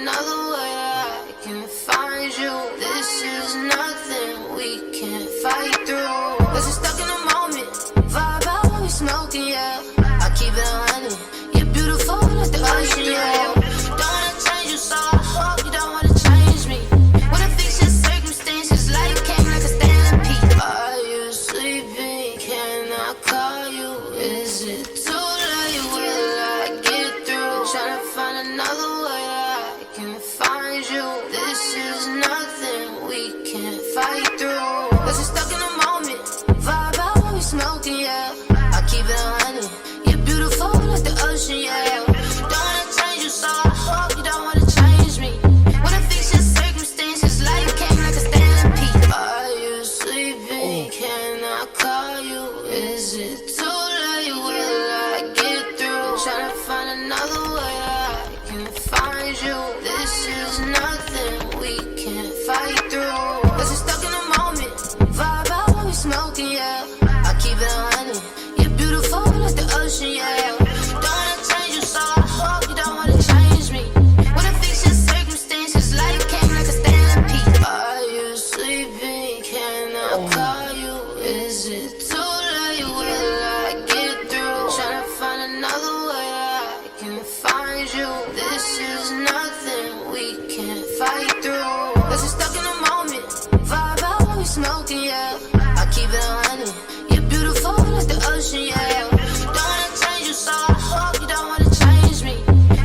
another way I can find you. This is nothing we can't fight through. Cause we're stuck in the moment, vibe out when we smoking, yeah. I keep it honey, you're beautiful like the ocean, yeah. Don't wanna change you, so I hope you don't wanna change me. Wanna fix your circumstances, life came like a stampede. Are you sleeping? Can I call you? Is it too late? Will I get through? Tryna find another way I can find you. This is nothing we can't fight through. Cause we're stuck in the moment, vibe out when we smoking, yeah. I keep it honey, you're beautiful like the ocean, yeah. Don't wanna change you, so I hope you don't wanna change me. Wanna fix your circumstances, life came like a stampede. Are you sleeping? Can I call you? Is it too late? Will I get through? Tryna find another way I can find you. This is nothing we can't fight through. Cause we're stuck in the moment, vibe out when we smoking, yeah. I keep it honey, you're beautiful like the ocean, yeah. Don't wanna change you, so I hope you don't wanna change me. Wanna fix your circumstances, life came like a stampede. Are you sleeping? Can I call you? Is it too late? Will I get through? Tryna find another way I can find you. This is nothing we can't fight through. Cause we're stuck in the moment, vibe out when we smoking, yeah. I keep it honey, you're beautiful like the ocean, yeah. Don't wanna change you, so I hope you don't wanna change me.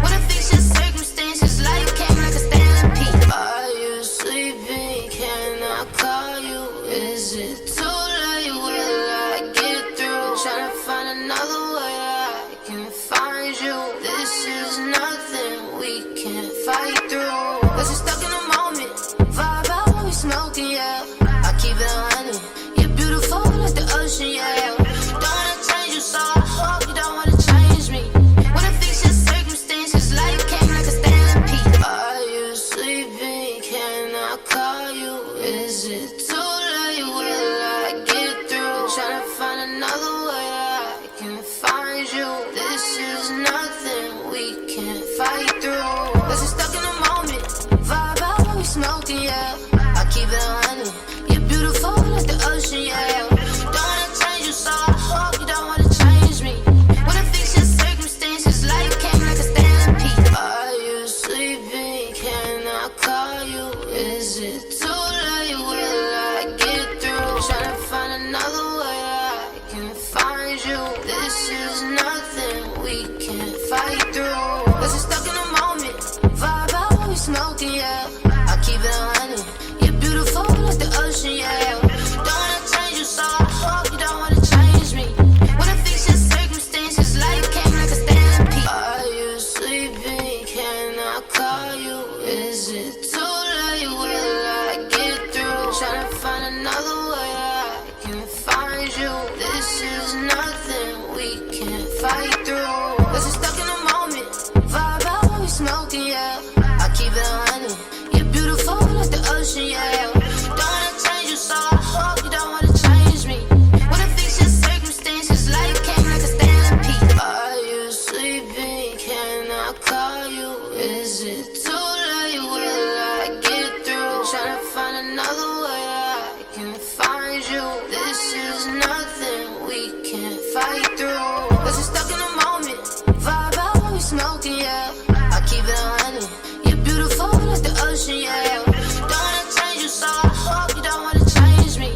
Wanna fix your circumstances, life came like a stampede. Are you sleeping? Can I call you? Is it too late? Will I get through? Tryna find another way I can find you. This is nothing we can't fight through. Cause we're stuck in the moment, vibe out when we smoking, yeah. I keep it honey, you're beautiful like the ocean, yeah. Don't wanna change you, so I hope you don't wanna change me. Wanna fix your circumstances, life came like a stampede. Are you sleeping? Can I call you? Is it too late? Will I get through? Tryna find another way I can find you. This is nothing we can't fight through. Cause we're stuck in the moment, vibe out when we smoking, yeah. I keep it honey, you're beautiful like the ocean, yeah. Don't wanna change you, so I hope you don't wanna change me. Wanna fix your circumstances, life came like a stampede. Are you sleeping? Can I call you? Is it too late? Will I get through? Tryna find another way I can find you. This is nothing we can't fight through. Cause we're stuck in the moment, vibe out when we smoking, yeah. I keep it honey, you're beautiful like the ocean, yeah. Don't wanna change you, so I hope you don't wanna change me. Wanna fix your circumstances, life came like a stampede. Are you sleeping? Can I call you? Is it too late? Will I get through? Tryna find another way I can find you. This is nothing we can't fight through. Cause we're stuck in the moment, vibe out when we smoking, yeah. I keep it honey, you're beautiful like the ocean, yeah. Don't wanna change you, so I hope you don't wanna change me. Wanna fix your circumstances, life came like a stampede. Are you sleeping? Can I call you? Is it too late? Will I get through? Tryna find another way I can find you. This is nothing we can't fight through. Cause we're stuck in the moment, vibe out when we smoking, yeah. I keep it honey, you're beautiful like the ocean, yeah. Don't wanna change you, so I hope you don't wanna change me.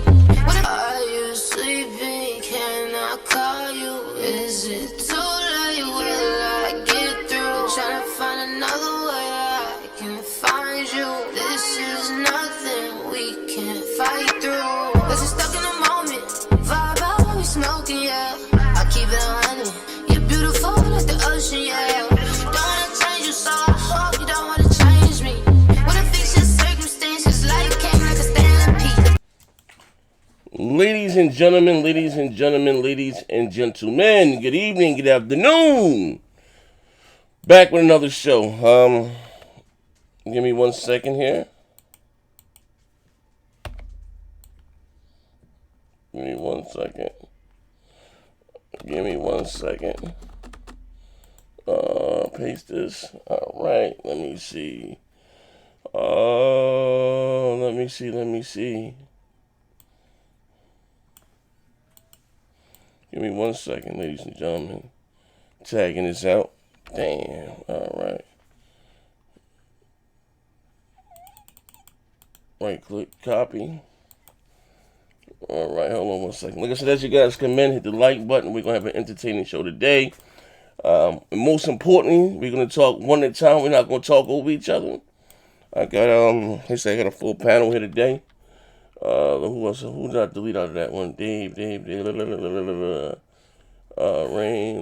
Are you sleeping? Can I call you? Is it too late? Will I get through? Tryna find another way I can find you. This is nothing we can't fight through. Cause we're stuck in the moment, vibe out when we smoking, yeah. I keep it honey, you're beautiful like the ocean, yeah. Don't wanna change you, so I hope you don't wanna change me. Wanna fix your circumstances, life came like a stampede. Ladies and gentlemen, ladies and gentlemen, ladies and gentlemen, good evening, good afternoon. Back with another show. Give me 1 second here. Give me 1 second. Give me 1 second. Paste this. All right, let me see. Let me see. Give me 1 second, ladies and gentlemen. Tagging this out. Damn. All right. Right click, copy. All right, hold on 1 second. Like I said, as you guys come in, hit the like button. We're gonna have an entertaining show today. And most importantly, we're gonna talk one at a time. We're not gonna talk over each other. I got they say I got a full panel here today. Who else? Who did I delete out of that one? Dave. Rain.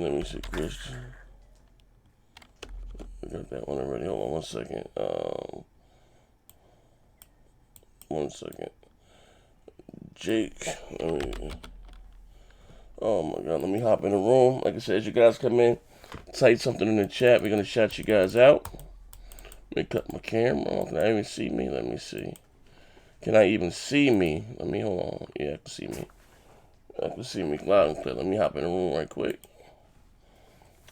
Let me see, Christian. I got that one already. Hold on 1 second. 1 second. Jake. Oh my God. Let me hop in the room. Like I said, as you guys come in, type something in the chat. We're gonna shout you guys out. Let me cut my camera. Can I even see me? Let me see. Can I even see me? Let me hold on. Yeah, I can see me. I can see me loud and clear. Let me hop in the room right quick.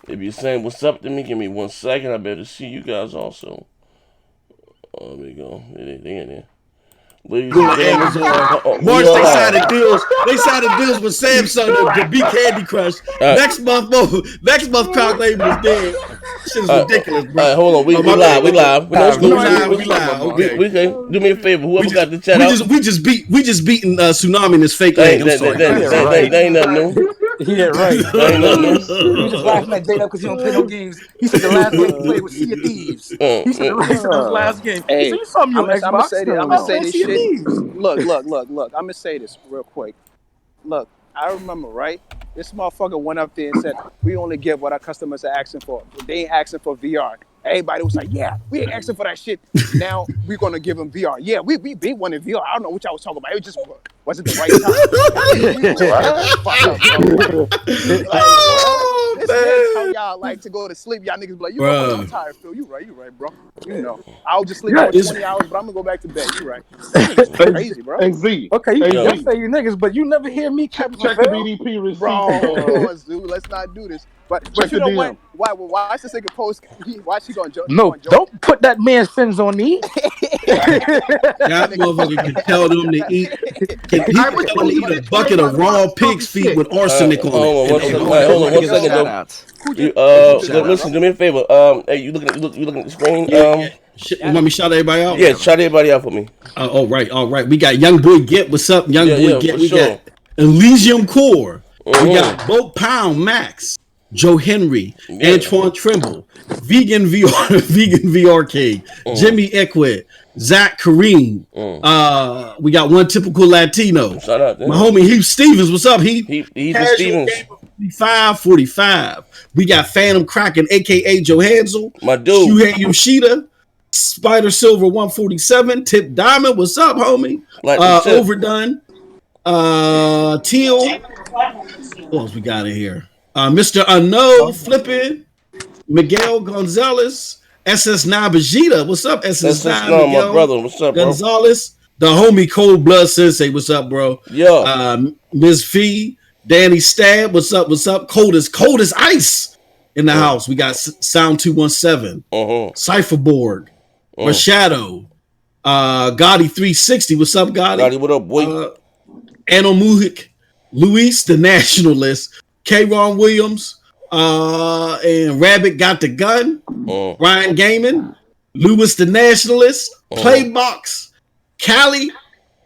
If you're saying what's up to me, give me 1 second. I better see you guys also. Oh, there we go. They in there. Ladies and gentlemen, March, they signed deals. They signed deals with Samsung to beat Candy Crush. Next month, Cloud Label is dead. Shit is ridiculous, bro. All right, hold on. We live. We live. Okay. We can do me a favor. Whoever got the chat out. We just beating Tsunami in his fake leg. I'm sorry. That ain't nothing new. Yeah, right. That ain't nothing new. He was just laughing at J-Dub because he don't play no games. He said the last game he played was Sea of Thieves. He said the last game. Hey, so you saw me on Xbox. I'm gonna say this Sea of shit. Thieves. Look. I'm gonna say this real quick. Look, I remember, right? This motherfucker went up there and said, we only give what our customers are asking for. They ain't asking for VR. Everybody was like, yeah, we ain't asking for that shit. Now we're going to give them VR. Yeah, we wanted VR. I don't know what y'all was talking about. It just wasn't the right time. This is how y'all like to go to sleep. Y'all niggas be like, you know, I'm tired, Phil. You right, bro. You know, I'll just sleep for 20 hours, but I'm going to go back to bed. You right. It's crazy, bro. Hey, Z. Okay, you say you niggas, but you never hear me check the BDP receipt. Bro, dude, let's not do this. But you know what? Why is this nigga post? Why is he going to joke? No, don't put that man's fins on me. That motherfucker can tell them to eat. Can tell them to eat a bucket of raw pig's feet with arsenic on it. Hold on 1 second, though. Listen, do me a favor. Hey, you looking at the screen? You want me to shout everybody out? Yeah, shout everybody out for me. All right. We got Young Boy Get. What's up, Young Boy Get? We got Elysium Core. We got Boat Pound Max. Joe Henry, Antoine Trimble, Vegan VR King, Jimmy Equid, Zach Kareem. We got one typical Latino. Shout out, my homie Heath Stevens. What's up, Heath? Heath Stevens. 45. We got Phantom Kraken, aka Joe Hansel. My dude. Shuhei Yoshida, Spider Silver 147, Tip Diamond. What's up, homie? Overdone. Teal. What else we got in here? Mr. Unknown, Flippin', Miguel Gonzalez, SS9 Vegeta. What's up, SS9? Miguel, my brother. What's up, bro? Gonzalez, the homie Cold Blood Sensei. What's up, bro? Yeah. Ms. Fee, Danny Stab. What's up? Cold as ice in the house. We got Sound 217, Cypherboard, Machado, Gotti 360. What's up, Gotti? Gotti, what up, boy? Anno Muhic, Luis the Nationalist, K-Ron Williams, and Rabbit Got the Gun, Ryan Gaiman, Lewis the Nationalist, Playbox, Cali,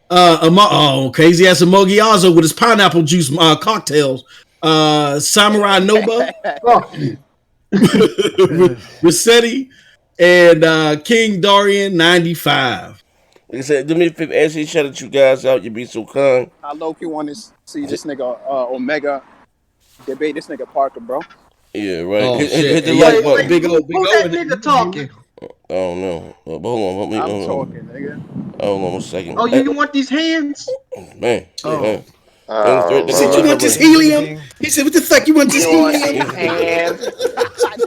crazy ass Mogiazo with his pineapple juice cocktails, Samurai Noba, Rossetti, and King Darian 95. Like I said, do me a favor, as he shouted you guys out, you be so kind. I low-key want to see this nigga Omega debate this nigga Parker, bro. Yeah, right. Hit the like button. Who's that nigga talking? I don't know. But hold on. I'm talking, nigga. Hold on 1 second. Oh, you want these hands? Man. He said, you want this helium? He said, what the fuck, you want this helium?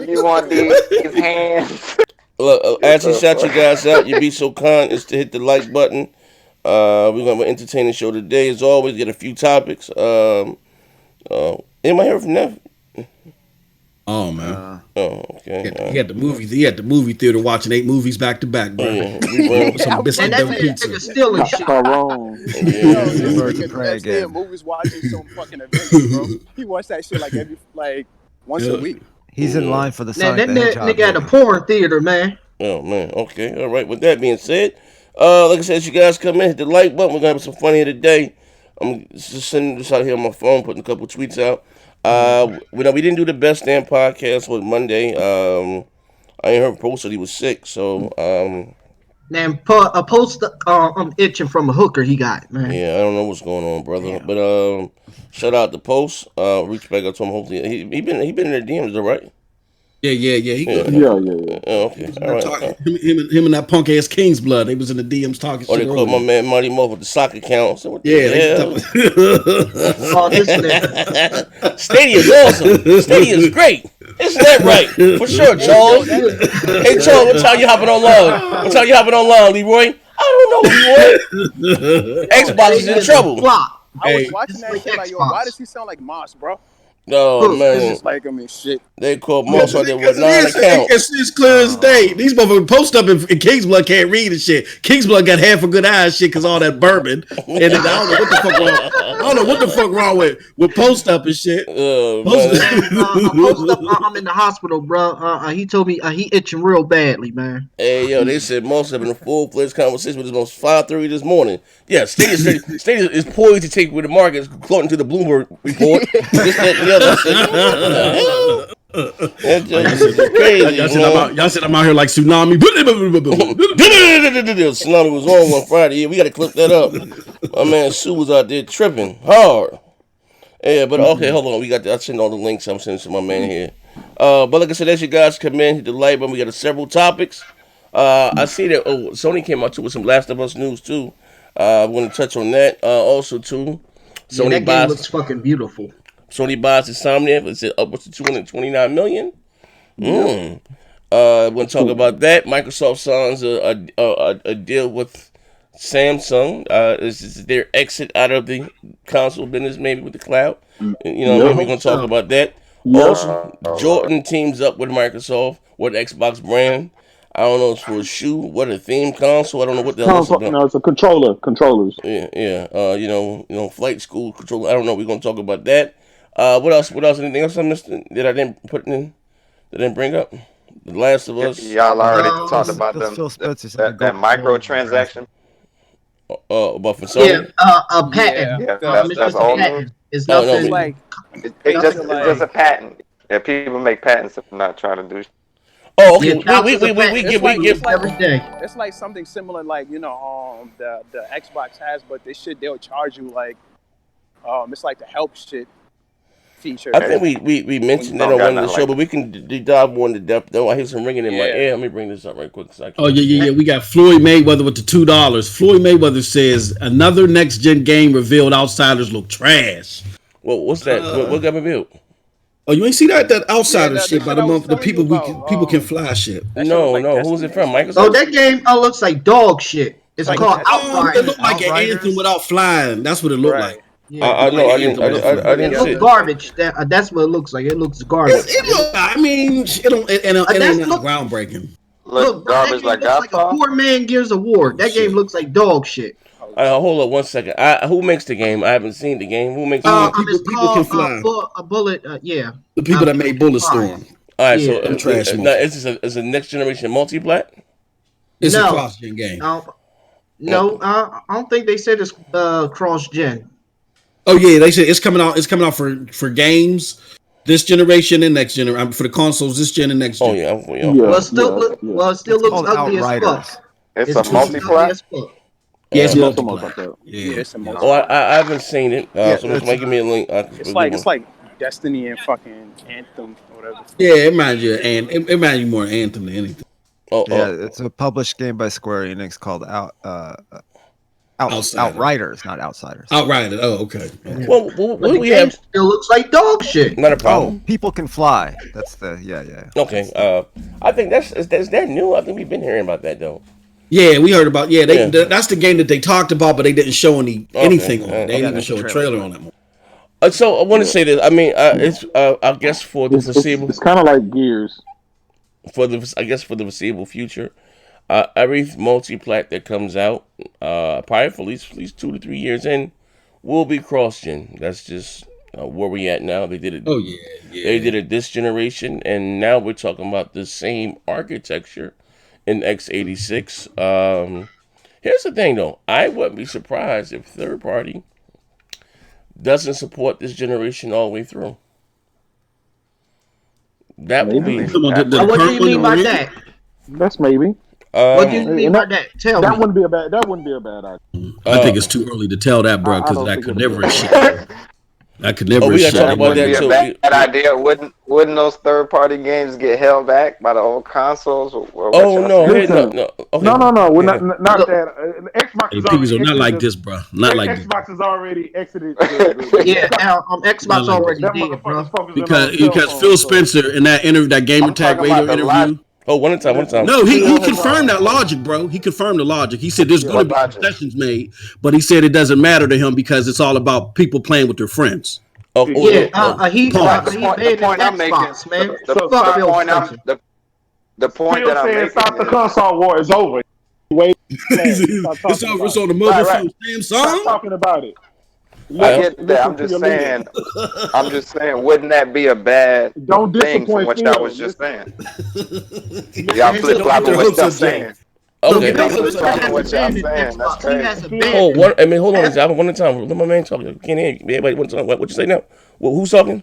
You want these hands? Look, as he shout you guys out, you be so kind is to hit the like button. We're going to have an entertaining show today. As always, get a few topics. Anybody heard from Neff? Oh man. Oh, okay. He had the movie. He had the movie theater watching 8 movies back to back, bro. Some biscuit And that dough man pizza. nigga stealing shit. Tyrone. Yo, this Birds of nigga prey next day again. movies watching some fucking Avengers, bro. He watched that shit like once a week. He's in line for the Man, Sonic that the Hedgehog nigga at a movie. porn theater, man. Oh man, okay, all right. With that being said, like I said, you guys come in, hit the like button. We're gonna have some fun here today. I'm just sending this out here on my phone, putting a couple tweets out. We didn't do the best damn podcast on Monday. I ain't heard posted he was sick, so Man, a poster I'm itching from a hooker he got, man. yeah, I don't know what's going on, brother. But shout out to Post. Reach back out to him. Hopefully, he been in the DMs, all right? Yeah. He good. Yeah. Oh, okay, all right. Talking, him and that punk ass King's Blood. They was in the DMs talking Or they shit. called my man Marty Mo with the soccer account. So what the Yeah, hell? Oh, this nigga. Stadium's awesome. Stadium's great. Isn't that right? For sure, Charles. Hey, Charles, what time you hopping online? Leroy? I don't know, Leroy. Xbox is in trouble. Flop. I was Hey. watching that It's shit like like, yo, Xbox. why does he sound like Moss, bro? Oh, It's man. just like him and shit. They called Moss out there with 9 It's accounts. clear as day. These motherfuckers post up in King's Blood can't read and shit. King's Blood got half a good eye and shit because all that bourbon. And then I don't know what the fuck wrong. I don't know what the fuck wrong with post up and shit. Oh, Post- man. I'm in the hospital, bro. He told me he itching real badly, man. Hey, yo, they said Moss having a full-fledged conversation with his most 5:30 this morning. Yeah, Stadia is poised to take with the markets, according to the Bloomberg report. This, that, and the other. I said, that's just crazy. Y'all said I'm out here like tsunami. Tsunami was on one Friday. Yeah, we got to clip that up. My man Sue was out there tripping hard. Yeah, but okay, hold on. I sent all the links. I'm sending to my man here. But like I said, as you guys come in, hit the like button. We got several topics. I see that Sony came out too with some Last of Us news too. I'm going to touch on that also too. Yeah, that game looks fucking beautiful. Sony buys Insomniac. It's upwards to $229 million. We're going to talk about that. Microsoft signs a deal with Samsung. This is their exit out of the console business, maybe with the cloud. You know, we're going to talk about that. Also, Jordan teams up with Microsoft, with Xbox brand. I don't know, it's for a shoe, what a theme console. I don't know what the hell it's about. No, it's a controllers. Yeah. You know, flight school controller. I don't know. We're gonna talk about that. What else? Anything else I missed that I didn't put in? That I didn't bring up? The Last of Us. Y'all already talked about That's them. Phil Spencer said That microtransaction. About for Sony. A patent. Yeah, It's that's just a all. patent. It's No, nothing. no, Like, It's just a patent. Yeah, people make patents if not trying to do. Oh, okay. Yeah, We give. every day. it's like something similar, like the Xbox has, but they'll charge you like, it's like the help shit feature. I think we mentioned that on one of the show, but we can dive more into depth though. I hear some ringing in my ear. Let me bring this up right quick. Oh yeah. We got Floyd Mayweather with the $2. Floyd Mayweather says another next gen game revealed outsiders look trash. Well, what's that? What got revealed? Oh, you ain't see that outsiders Yeah, shit by the month. The people people can fly shit. No. Who's it from? Microsoft. Oh, that game looks like dog shit. It's Like called that. It Outriders. looked like an anthem without flying. That's what it looked like. I know. I didn't It see looks it. garbage. That's what it looks like. It looks garbage. I mean, it ain't nothing groundbreaking. Look, bro, that garbage game like looks like a poor man Gears of War. That game looks like dog shit. Hold up 1 second. Who makes the game? I haven't seen the game. Who makes the game? People can fly. A bullet. Yeah. The people that made Bulletstorm. All right, Yeah. so Trash now, is a next generation multi-plat? It's No. a cross-gen game. No, I don't think they said it's cross gen. Oh yeah, they said it's coming out. It's coming out for games this generation and next generation. For the consoles, this gen and next gen. Oh yeah. Well, it still looks called ugly as Outriders. fuck. It's a ugly multi-plat. as fuck. Yeah, it's Something multiplayer. like that. Yeah. It's a Oh, I haven't seen it. So somebody give me a link. It's like Destiny and fucking Anthem or whatever. Yeah, it reminds you, and it reminds you more of Anthem than anything. Yeah, it's a published game by Square Enix called Outriders, not Outsiders. Outrider. Oh, okay. Well, what But do the we game have? still looks like dog shit. Not a problem. People can fly. That's the yeah. Okay. I think that's that new. I think we've been hearing about that though. Yeah, we heard about. That's the game that they talked about, but they didn't show anything on it. They didn't even that's show a a trailer. trailer on that one. So I want to say this. I mean, it's I guess for the foreseeable, It's kind of like Gears. for the foreseeable future, every multi-plat that comes out, probably for at least 2 to 3 years in, will be cross-gen. That's just where we at now. They did it. Oh yeah, They yeah. did it this generation, and now we're talking about the same architecture in x86. Here's the thing, though. I wouldn't be surprised if third party doesn't support this generation all the way through. That would Maybe. be. Come on, the What do current you one mean that by we're in? that? That's maybe. What do you mean And by that? Tell that me. wouldn't be a bad. That wouldn't be a bad idea. I think it's too early to tell that, bro, I because don't that think could it'll be never a have bad shit. idea. That could never Oh, we have gotta talk shit. That about wouldn't that be a too. bad idea. Wouldn't those third party games get held back by the old consoles? Or what Oh y'all no, saying? hey, no, Listen, no. Okay, no. We're yeah. not that. Xbox Hey, is people already are not exited like the. this, bro. Not like this. Xbox has already exited Yeah, the Not Xbox like this. already that did, motherfucker's bro. focusing on cell Because Phil phones. So Spencer in that Gamer I'm Tag talking about Radio the logic. interview. Oh, one at a time, one at a time. No, he Phil has confirmed that already. logic, bro. He confirmed the logic. He said there's going to What be logic? concessions made, but he said it doesn't matter to him because it's all about people playing with their friends. Oh, oh, Yeah, oh, Exactly. oh. Right. The he point. The banned his point I'm making. Xbox, man. So Fuck The Phil point I'm. Spencer. The point Phil that I'm said, making "Stop the is console war. It's over. Wait, stop It's talking over. It's about it. on the right. mobile Right. phone. Stop Samsung. talking about it. I I, get that. Listen to your leader. I'm just saying, wouldn't that be a bad Don't thing from disappoint what y'all Phil. was just Listen, saying? Yeah, Y'all he Man, said flip don't get flopping their what hopes y'all up, Jay. saying. Don't okay. get their Phil Flip hopes Spencer up, flopping Jay. hasn't what y'all banned his saying. That's Xbox. He crazy. hasn't Phil, Oh, banned one. it. I mean, hold on. One at a time. Let my man talk. Can't hear you. Everybody, one time. What you say now? Well, who's talking?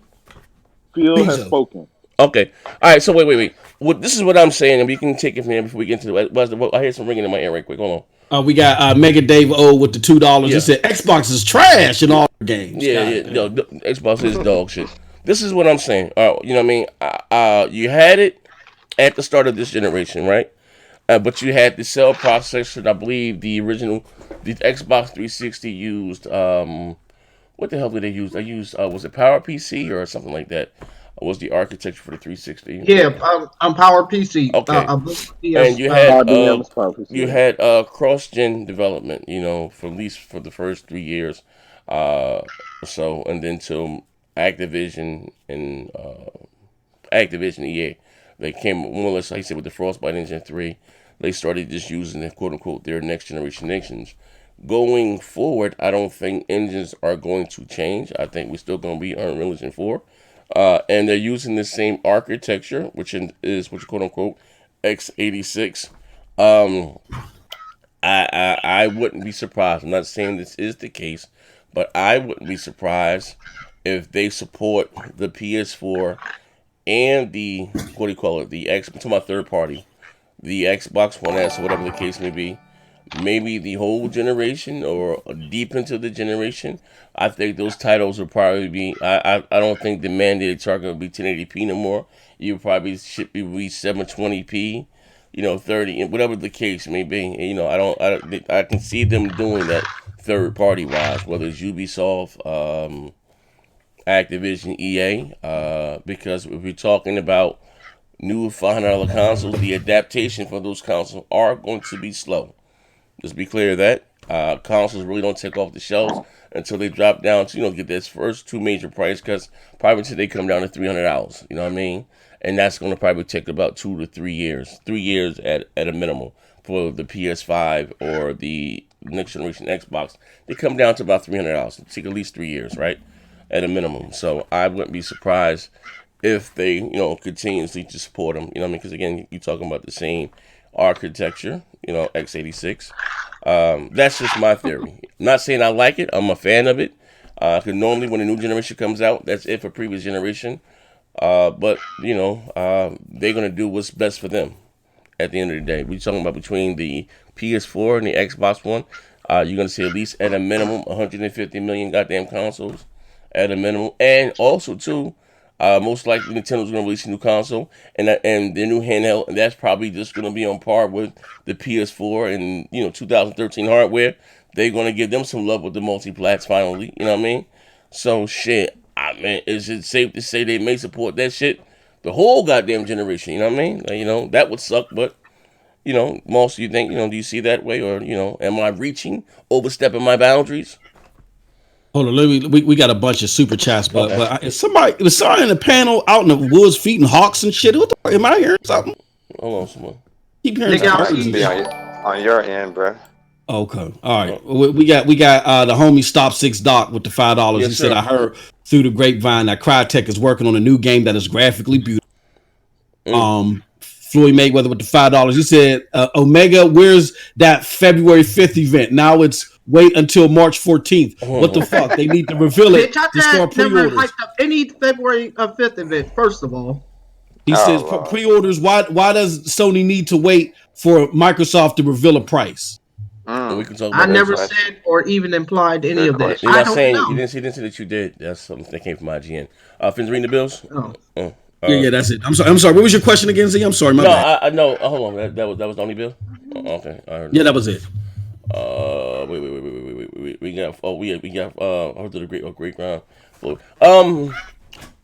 Phil has Bezo. spoken. Okay. All right. So wait. This is what I'm saying, and we can take it from here before we get into the. I hear some ringing in my ear right quick. Hold We got Mega Dave O with the $2. on. He Yeah. said Xbox is trash in all the games. Yeah, God yeah. Yo, damn. Xbox is dog shit. This is what I'm saying. You know what I mean? You had it at the start of this generation, right? But you had the cell processor. I believe the Xbox 360 used what the hell did they use? They used was it Power PC or something like that? Was the architecture for the 360? Yeah, I'm Power PC. Okay, I believe and PS. IBM's probably you said. had cross-gen development. You know, for at least for the first 3 years, uh, or so, and then to Activision and Activision EA. They came more or less, like I said, with the Frostbite Engine 3. They started just using the quote unquote their next generation engines. Going forward, I don't think engines are going to change. I think we're still going to be Unreal Engine 4. And they're using the same architecture, which quote unquote x86. Um, I wouldn't be surprised. I'm not saying this is the case, but I wouldn't be surprised if they support the PS4 and the what do you call it? The X to my third party, the Xbox One S, or whatever the case may be. Maybe the whole generation or deep into the generation. I think those titles will probably be. I don't think the mandated target will be 1080p no more. You probably should be 720p. 30, and whatever the case may be. I can see them doing that third party wise, whether it's Ubisoft, Activision, EA, because if we're talking about new $500 consoles, the adaptation for those consoles are going to be slow. Just be clear of that consoles really don't take off the shelves until they drop down to get this first two major price cuts. Probably until they come down to $300. You know what I mean? And that's going to probably take about 2 to 3 years, 3 years at a minimum for the PS5 or the next generation Xbox. They come down to about $300. It take at least 3 years, right? At a minimum. So I wouldn't be surprised if they, continuously to support them. You know what I mean? Because again, you're talking about the same architecture, x86. That's just my theory. I'm not saying I like it. I'm a fan of it. Because normally when a new generation comes out, that's it for previous generation. But they're gonna do what's best for them. At the end of the day, we're talking about between the PS4 and the Xbox One. You're gonna see at least at a minimum 150 million goddamn consoles at a minimum, and also too, most likely Nintendo's gonna release a new console and their new handheld, and that's probably just gonna be on par with the PS4 and 2013 hardware. They're gonna give them some love with the multi-plats finally. You know what I mean? So shit. I mean, is it safe to say they may support that shit the whole goddamn generation? You know what I mean? That would suck, but most you think, do you see that way, or am I reaching, overstepping my boundaries? Hold on, we got a bunch of super chats, but is somebody in the panel out in the woods feeding hawks and shit? What the fuck? Am I hearing something? Hold on, someone. Keep hearing Might something. just be on your end, bro. Okay, all right. We got the homie Stop Six Doc with the $5. Yes, he sir. said, I heard through the grapevine that Crytek is working on a new game that is graphically beautiful. Floyd Mayweather with the $5. He said, Omega, where's that February 5th event? Now it's wait until March 14th. What the fuck? They need to reveal it to start never pre-orders. hyped up any February 5th event, first of all. He says pre-orders. Why does Sony need to wait for Microsoft to reveal a price? We can talk about I that. never said or even implied any of that. You're I not don't saying know. you didn't say that you did. That's something that came from IGN. Fins reading the bills. Yeah, that's it. I'm sorry. What was your question again, Z? I'm sorry, my bad. I know. Hold on. That was the only bill. Okay, I heard. Yeah, that was it. Wait. We got. I heard the great ground.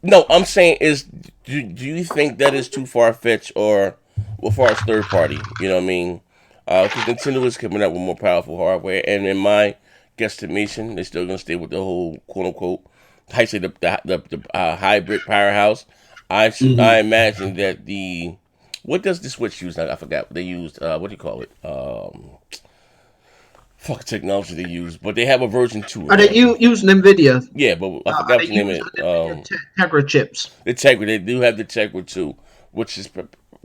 No, I'm saying do you think that is too far fetched, or as far as third party? You know what I mean? Because Nintendo is coming out with more powerful hardware, and in my guesstimation, they're still gonna stay with the whole quote unquote, I say the hybrid powerhouse. I imagine that what does the Switch use? I forgot what they used. What do you call it? Fuck technology they use, but they have a version 2. Are they using NVIDIA? Yeah, but I forgot what the name is. Tegra chips. The Tegra, they do have the Tegra 2, which is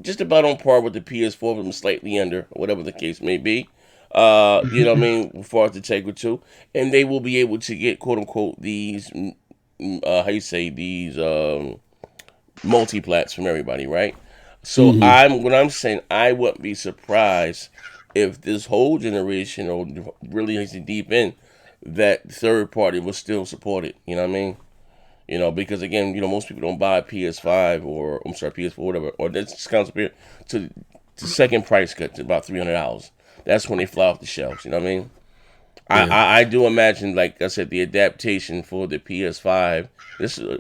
just about on par with the PS4, but slightly under, whatever the case may be. You know what I mean? As far as the Tegra 2, and they will be able to get quote unquote these, these multi-plats from everybody, right? So I'm saying I wouldn't be surprised if this whole generation, or really deep in, that third party will still support it. You know what I mean? You know, because again, most people don't buy PS5 or PS4, whatever, or that's discounts to the second price cut to about $300. That's when they fly off the shelves. You know what I mean? Yeah. I do imagine, like I said, the adaptation for the PS5.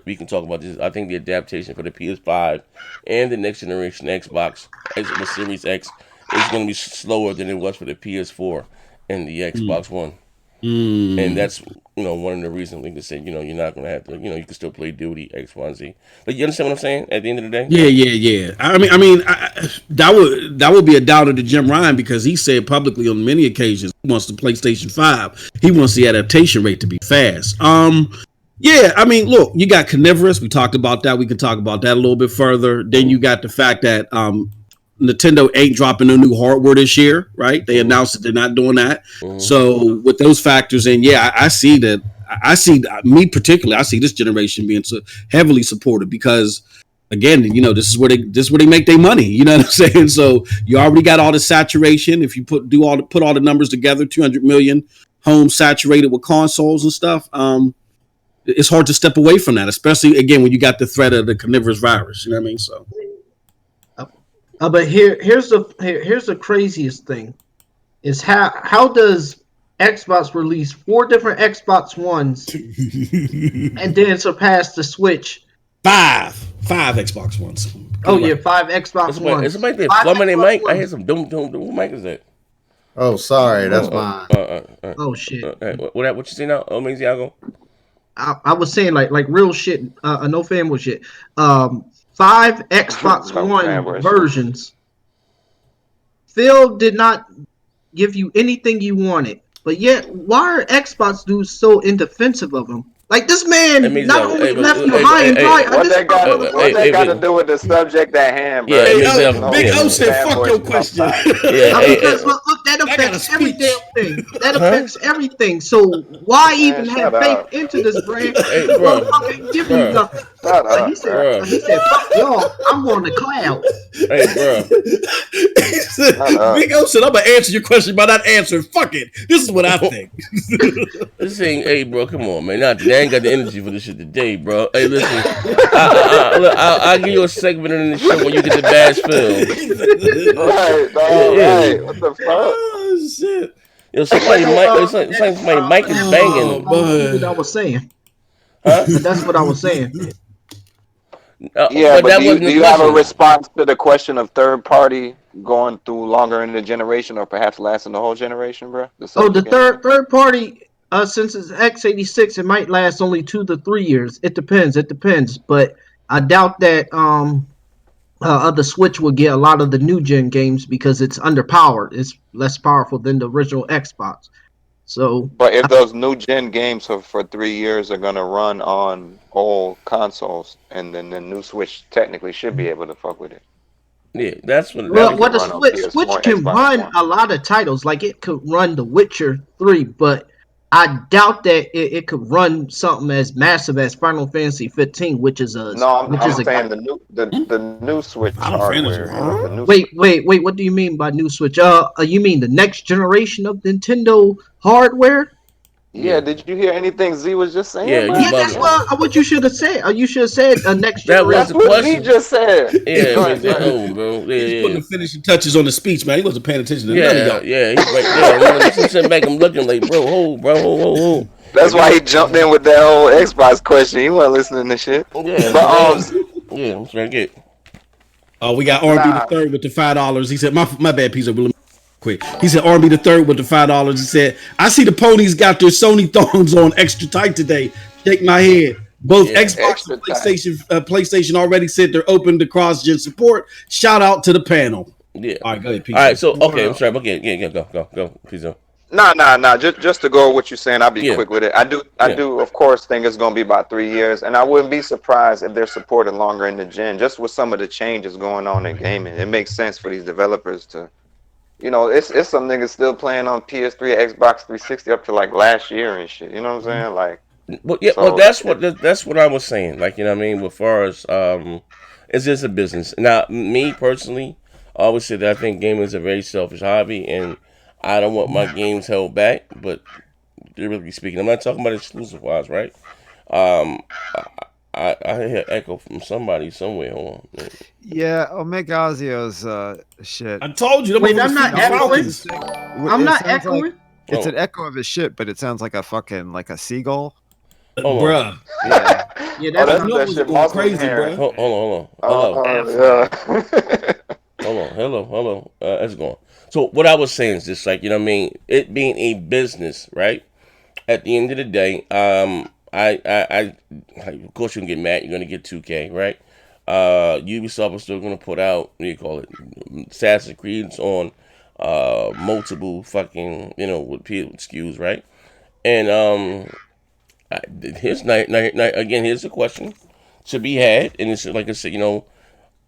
We can talk about this. I think the adaptation for the PS5 and the next generation Xbox, the Series X, is going to be slower than it was for the PS4 and the Xbox One. And that's one of the reasons we can say you're not going to have to you can still play Duty X, Y, and Z. But you understand what I'm saying? At the end of the day. Yeah. I mean, that would be a doubt of the Jim Ryan, because he said publicly on many occasions he wants the PlayStation 5. He wants the adaptation rate to be fast. Yeah, I mean, look, you got Carnivorous. We talked about that. We can talk about that a little bit further. Then you got the fact that Nintendo ain't dropping no new hardware this year, right? They announced that they're not doing that. So with those factors in, I see that. I see this generation being so heavily supported, because again, this is where they make their money. You know what I'm saying? So you already got all the saturation. If you put all the numbers together, 200 million homes saturated with consoles and stuff. It's hard to step away from that, especially again when you got the threat of the carnivorous virus. You know what I mean? So. But here's the craziest thing, is how does Xbox release 4 different Xbox Ones and then surpass the Switch? 5 Xbox Ones. 5 Xbox Ones. Is somebody there plumbing their mic? I hear some doom. What mic is that? Oh, sorry, that's mine. Oh shit. What you say now? Oh, Maisie, I'll go. I was saying like real shit, no fanboy shit. 5 Xbox One versions. Phil did not give you anything you wanted, but yet why are Xbox dudes so in defensive of him? Like, this man not only left you high and dry. What that got to do with the subject at hand, bro? Big O said, "Fuck your question." Because look, that affects every damn thing. That affects everything. So why even have faith into this brand? Give me nothing. He said, "Fuck y'all, I'm on the cloud." Hey, bro. Big O said, "I'm gonna answer your question by not answering. Fuck it. This is what I think." This ain't, hey, bro. Come on, man. I ain't got the energy for this shit today, bro. Hey, listen. I'll give you a segment in the show when you get the bash film. Right. What the fuck? Oh shit. Yo, somebody mic is banging. That's what I was saying. Huh? That's what I was saying. But do you have a response to the question of third party going through longer in the generation, or perhaps lasting the whole generation, bro? The third party Since it's x86, it might last only 2 to 3 years. It depends. It depends, but I doubt that the Switch will get a lot of the new gen games because it's underpowered. It's less powerful than the original Xbox. So, But if those new gen games for 3 years are gonna run on old consoles, and then the new Switch technically should be able to fuck with it. Yeah, that's what well, Definitely what the run on Switch PS4, can Xbox run One. a lot of titles. Like it could run The Witcher 3, but I doubt that it could run something as massive as Final Fantasy 15, which is a No, which is I'm a saying the new Switch Final Fantasy. hardware. You know, the new Wait, Switch. wait, wait. What do you mean by new Switch? You mean the next generation of Nintendo hardware? Yeah, Yeah, did you hear anything Z was just saying, yeah, he's Yeah, bro? about that's to. what you should have said. You should have said next That was generation. That's the what Z question. just said. Yeah, Go man. ahead, go ahead. Oh, bro. Yeah, He's putting yeah, the finishing touches on the speech, man. He wasn't paying attention to none of yeah, y'all. yeah. He's right there. I'm sitting back. I'm looking like, bro, hold. That's If why you, he jumped in with that whole Xbox question. He wasn't listening to shit. yeah, But yeah, I'm trying to get. Oh, we got R&B the nah, third with the $5. He said, my bad, piece of quick. He said R&B the third with the $5. He said, I see the ponies got their Sony thongs on extra tight today. Shake my head. Both Yeah, Xbox extra and tight. PlayStation already said they're open to cross-gen support. Shout out to the panel. yeah. All right, go ahead, All right, Pizza. so okay, I'm sorry. Okay, yeah, go, please. Nah. Just to go with what you're saying, I'll be Yeah, quick with it. I yeah. do, of course, think it's gonna be about 3 years, and I wouldn't be surprised if they're supported longer in the gen. Just with some of the changes going on in gaming, it makes sense for these developers to, it's some niggas still playing on PS3, Xbox 360 up to like last year and shit. You know what I'm saying? Like, Well, yeah, well, so that's what I was saying. Like, you know what I mean? As far as it's just a business. Now, me personally, I always say that I think gaming is a very selfish hobby, and I don't want my games held back. But really speaking, I'm not talking about exclusive wise, right? Um, I hear echo from somebody somewhere. Hold on. Yeah, Omegazio's shit. I told you. Them Wait, motherfuckers I'm not feeding echoing. Falcons. I'm It not sounds like echoing. it's Oh, an echo of his shit, but it sounds like a fucking like a seagull. hold on. Bruh. Yeah. Yeah, oh, that's that's You not. know that what's shit going Moss was crazy, hearing. bruh. Hold on. Oh, yeah. Hold on. Hello. It's going. So what I was saying is just like, you know what I mean? It being a business, right? At the end of the day, of course you're gonna get mad. You're gonna get 2K, right? Ubisoft is still gonna put out, what do you call it, Assassin's Creed's on multiple fucking, with SKUs, right? And here's again. Here's a question to be had, and it's like I said,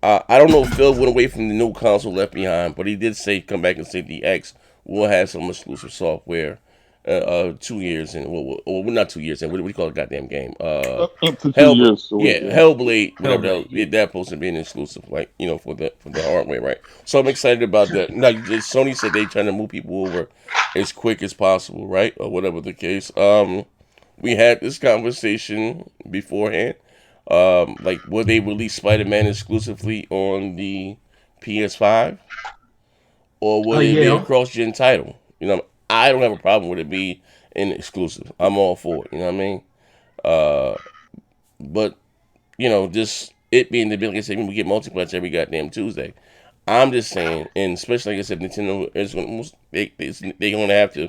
I don't know if Phil went away from the new console left behind, but he did say come back and say the X will have some exclusive software. 2 years in, well, not 2 years in. What do we call a goddamn game? Up to 2 years. So Yeah, yeah. Hellblade, whatever the hell, Hellblade, yeah. that's supposed to be an exclusive, like for the hardware, right? So I'm excited about that. Now, Sony said they trying to move people over as quick as possible, right, or whatever the case. We had this conversation beforehand. Like, will they release Spider-Man exclusively on the PS5, or Oh will it be a yeah. cross-gen title? I don't have a problem with it being an exclusive. I'm all for it. You know what I mean? But just it being the ability, like I said, we get multiplayer every goddamn Tuesday. I'm just saying, and especially like I said, Nintendo is going to they're going to have to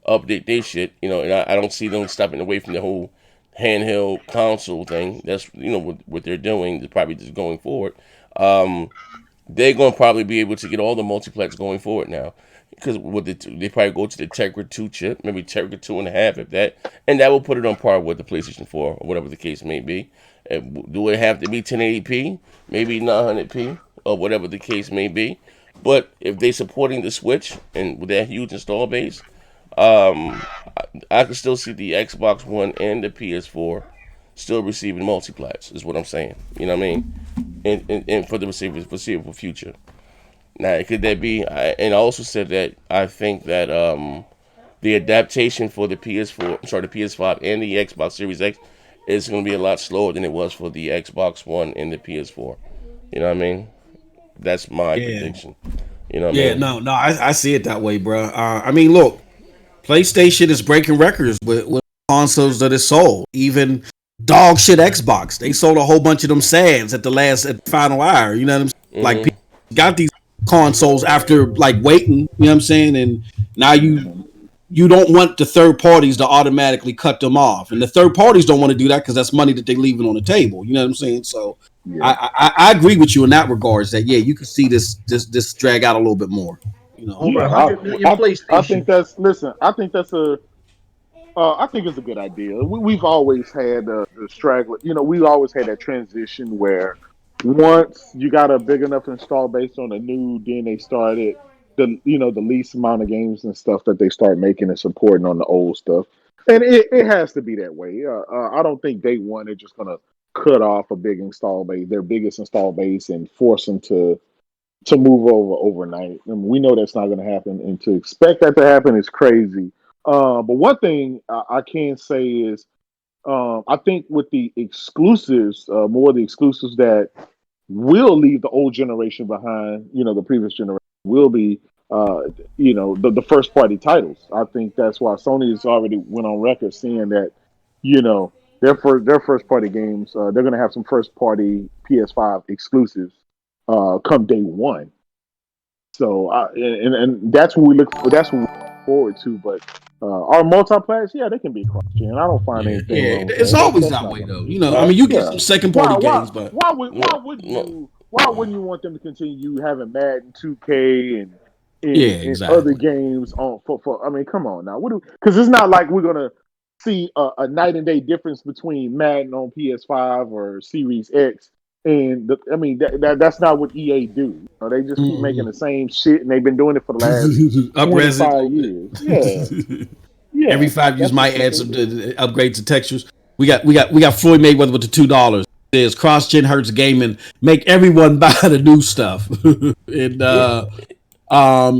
update their shit. And I don't see them stopping away from the whole handheld console thing. That's what they're doing. They're probably just going forward. They're going to probably be able to get all the multiplex going forward now. Because they probably go to the Tegra 2 chip, maybe Tegra 2.5, if that, and that will put it on par with the PlayStation 4 or whatever the case may be. Do it have to be 1080p, maybe 900p, or whatever the case may be? But if they're supporting the Switch and with that huge install base, I can still see the Xbox One and the PS4 still receiving multiplex. Is what I'm saying. You know what I mean? And for the foreseeable future. Now, could that be? And I also said that I think that the adaptation for the the PS5 and the Xbox Series X is going to be a lot slower than it was for the Xbox One and the PS4. You know what I mean? That's my prediction. You know what I mean? No, I see it that way, bro. I mean, look, PlayStation is breaking records with consoles that it sold. Even dog shit Xbox, they sold a whole bunch of them SADs at the final hour. You know what I'm saying? Like, people got these consoles after like waiting, you know what I'm saying? And now you you don't want the third parties to automatically cut them off, and the third parties don't want to do that because that's money that they're leaving on the table. You know what I'm saying? So I agree with you in that regards. That you could see this drag out a little bit more. You know, over 100 million PlayStation. I think that's I think it's a good idea. We've always had the straggler. You know, we always had that transition where once you got a big enough install base on the new, then they started the least amount of games and stuff that they start making and supporting on the old stuff. And it has to be that way. I don't think day one they're just gonna cut off a big install base, their biggest install base, and force them to move over overnight. I mean, we know that's not going to happen, and to expect that to happen is crazy. But one thing I can say is, I think with the exclusives, more of the exclusives that will leave the old generation behind, the previous generation will be, the first party titles. I think that's why Sony has already went on record saying that, their first party games, they're going to have some first party PS5 exclusives come day one. So and that's what we look for. That's what we look forward to. But our multiplayer, they can be cross-gen. I don't find anything wrong with it's that. always that way though. I mean, you get some second party games, but why wouldn't you want them to continue having Madden 2K and exactly. other games on for I mean, come on now. Because it's not like we're gonna see a night and day difference between Madden on PS5 or Series X. And that's not what EA do. They just keep making the same shit, and they've been doing it for the last 25 years. Yeah. Every 5 years might add some upgrades to textures. We got Floyd Mayweather with the $2. There's cross-gen hurts gaming. Make everyone buy the new stuff. And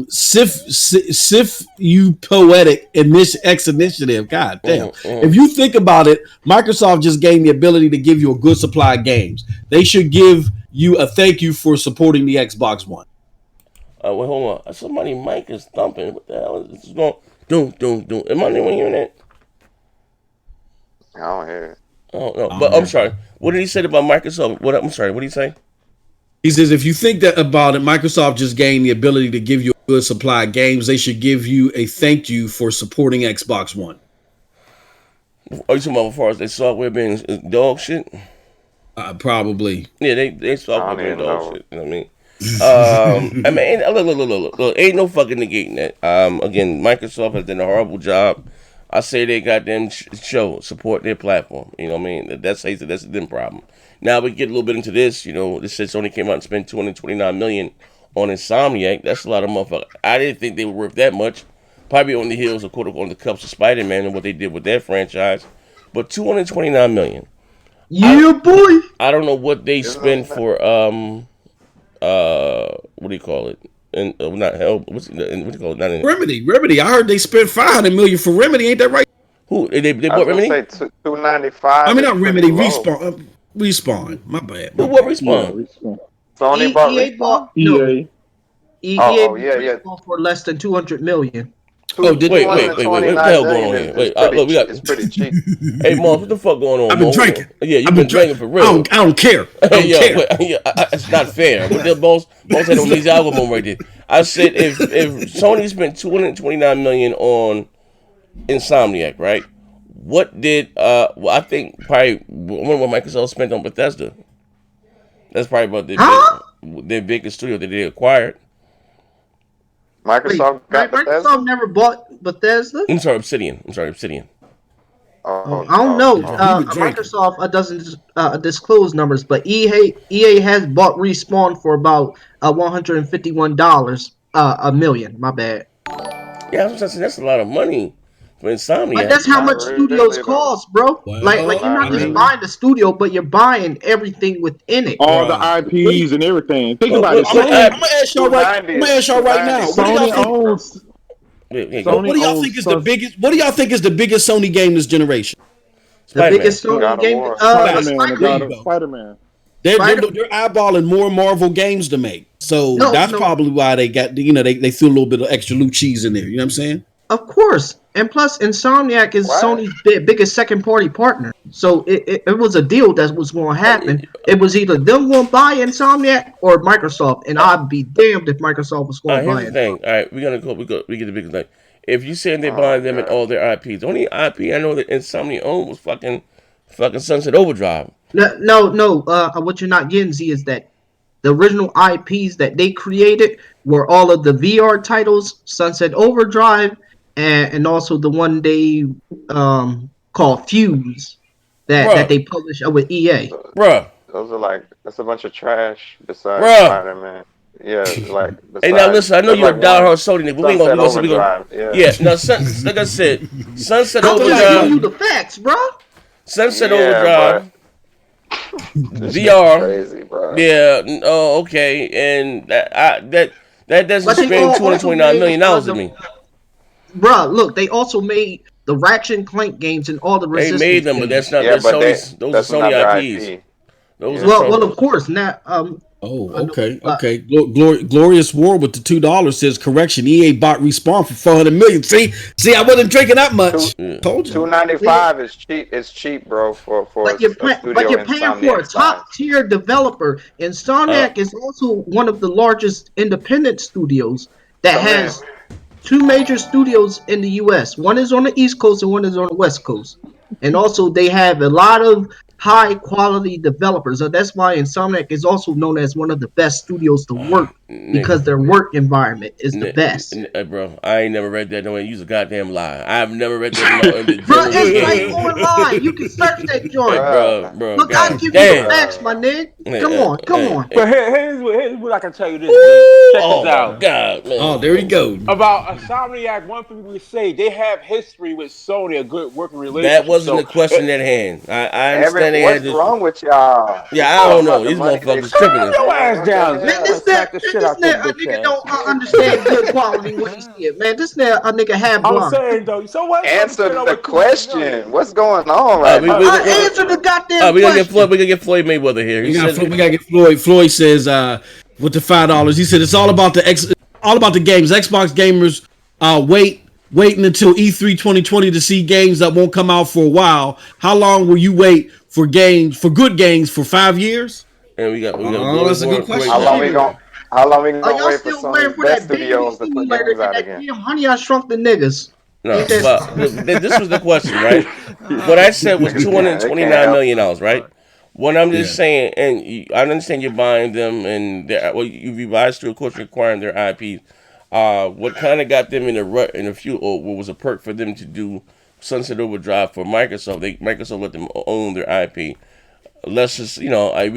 Sif you poetic X initiative. God damn. If you think about it, Microsoft just gained the ability to give you a good supply of games. They should give you a thank you for supporting the Xbox One. Wait, hold on. Somebody mic is thumping. What the hell is this going? Doom. Am I anyone hearing that? I don't hear it. Oh no, but I'm sorry. What did he say about Microsoft? I'm sorry. What did he say? He says, if you think that about it, Microsoft just gained the ability to give you a good supply of games. They should give you a thank you for supporting Xbox One. Are you talking about as far as their software being dog shit? Probably. Yeah, they software being dog shit. You know what I mean? I mean, look, ain't no fucking negating that. Again, Microsoft has done a horrible job. I say they got them support their platform. You know what I mean? That's a them problem. Now we get a little bit into this. This says Sony came out and spent $229 million on Insomniac. That's a lot of motherfuckers. I didn't think they were worth that much. Probably on the heels of on the cups of Spider-Man and what they did with their franchise. But $229 million. Yeah, boy. I don't know what they spend for what do you call it? And not help. What do you call it? Remedy. I heard they spent $500 million for Remedy. Ain't that right? Who they bought Remedy? Say $295. I mean, not Remedy. Respawn. My bad. What Respawn? Sony bought EA. EA for less than $200 million. Wait, what the hell going on here? Wait, look, it's pretty cheap. Hey, Mark, what the fuck going on? I've been drinking. Yeah, you've been drinking for real. I don't care. It's not fair. But the boss had on these album right there. I said if Sony spent $229 million on Insomniac, right? What did I think probably what Microsoft spent on Bethesda? That's probably about their biggest studio that they acquired. Microsoft never bought Bethesda? I'm sorry, Obsidian. I don't know. Microsoft doesn't disclose numbers, but EA has bought Respawn for about $151 a million. My bad. Yeah, that's a lot of money for Insomniac. But that's how much studios cost, bro. Well, like you're not just buying the studio, but you're buying everything within it. All the IPs and everything. Think about it. I'm gonna ask y'all right now. What do y'all think is the biggest? What do y'all think is the biggest Sony game this generation? The biggest Sony game, Spider-Man. They're eyeballing more Marvel games to make, so that's probably why they got they threw a little bit of extra loot cheese in there. You know what I'm saying? Of course, And plus, Insomniac is What? Sony's biggest second party partner. So it was a deal that was going to happen. It was either them going to buy Insomniac or Microsoft. And I'd be damned if Microsoft was going to Here's buy the it. thing. All right, we get the big thing. If you saying they're Oh buying my them and god. all their IPs, the only IP I know that Insomnia owned was fucking Sunset Overdrive. No. What you're not getting, Z, is that the original IPs that they created were all of the VR titles, Sunset Overdrive, and also the one they called Fuse that Bruh, they published with EA. bruh, Those are like that's a bunch of trash besides bruh. Spider-Man. Yeah, like Hey, now besides listen, I know there's you're a like one diehard Sony nigga, but Sunset we gonna Overdrive. Yeah. yeah. Now, like I said, Sunset I'm just giving you Overdrive, the facts, bro. Sunset Yeah, but Overdrive, this shit is VR. crazy, bro. Yeah. Oh, okay. And that doesn't But they scream all also $229 million made to me. look, they also made the Ratchet and Clank games and all the They made Resistance them, but that's games. not Yeah, that's but Sony's. Those that's are Sony not their IPs. IP. Those are Yeah. Well, Sony. of course, now Oh, I know, okay. Glorious War with the $2 says correction. EA bought Respawn for 400 million. See, I wasn't drinking that much. Yeah. Told you. $295 is cheap. It's cheap, bro, for But a studio you're paying for a Insomniac size. top tier developer. Uh, Insomniac is also one of the largest independent studios that Come in. has two major studios in the U.S. One is on the East Coast and one is on the West Coast. And also they have a lot of high quality developers. So that's why Insomniac is also known as one of the best studios to work because nigga. their work environment is the best. Bro, I ain't never read that. No way. Use a goddamn lie. I've never read that in the Bro, general it's right game. online. You can search that joint. Bruh. Bro, Look, I'll god give you the damn. facts, my nigga. Come on, come on. But here's what I can tell you this, man. Check Oh this my out. god, man. Oh, there you go. About Insomniac, one thing we say, they have history with Sony, a good working That relationship. wasn't the So, question at hand. I understand they had What's this. wrong with y'all? Yeah, It's I all don't know. about the These money they motherfuckers spend, tripping. your man. ass What down. the Man, hell? Smack the shit out your a bitch nigga ass. don't understand good quality when he see it, man. This nigga a nigga half I'm blind. saying though, so what? Answer Spend the over 200 question. million. What's going on Uh, right we, now? we, I answered the goddamn we gonna get question. Floyd. We gonna get Floyd Mayweather here. We gotta get Floyd. Floyd says with the $5, he said it's all about the games. Xbox gamers waiting until E3 2020 to see games that won't come out for a while. How long will you wait for good games for 5 years? And we got Oh, that's a good question. How long we gonna Are y'all wait for still waiting Sony's for best that baby studios to put simulator games and out that again? damn Honey I Shrunk the Niggas? no. Ain't that But this was the question, right? What I said was Niggas can't- they can't $229 million, right? What I'm just Yeah. saying, and I understand you're buying them, and you revised to, of course, requiring their IPs. What kind of got them in a rut, in a few, or what was a perk for them to do Sunset Overdrive for Microsoft? Microsoft let them own their IP. Let's just, we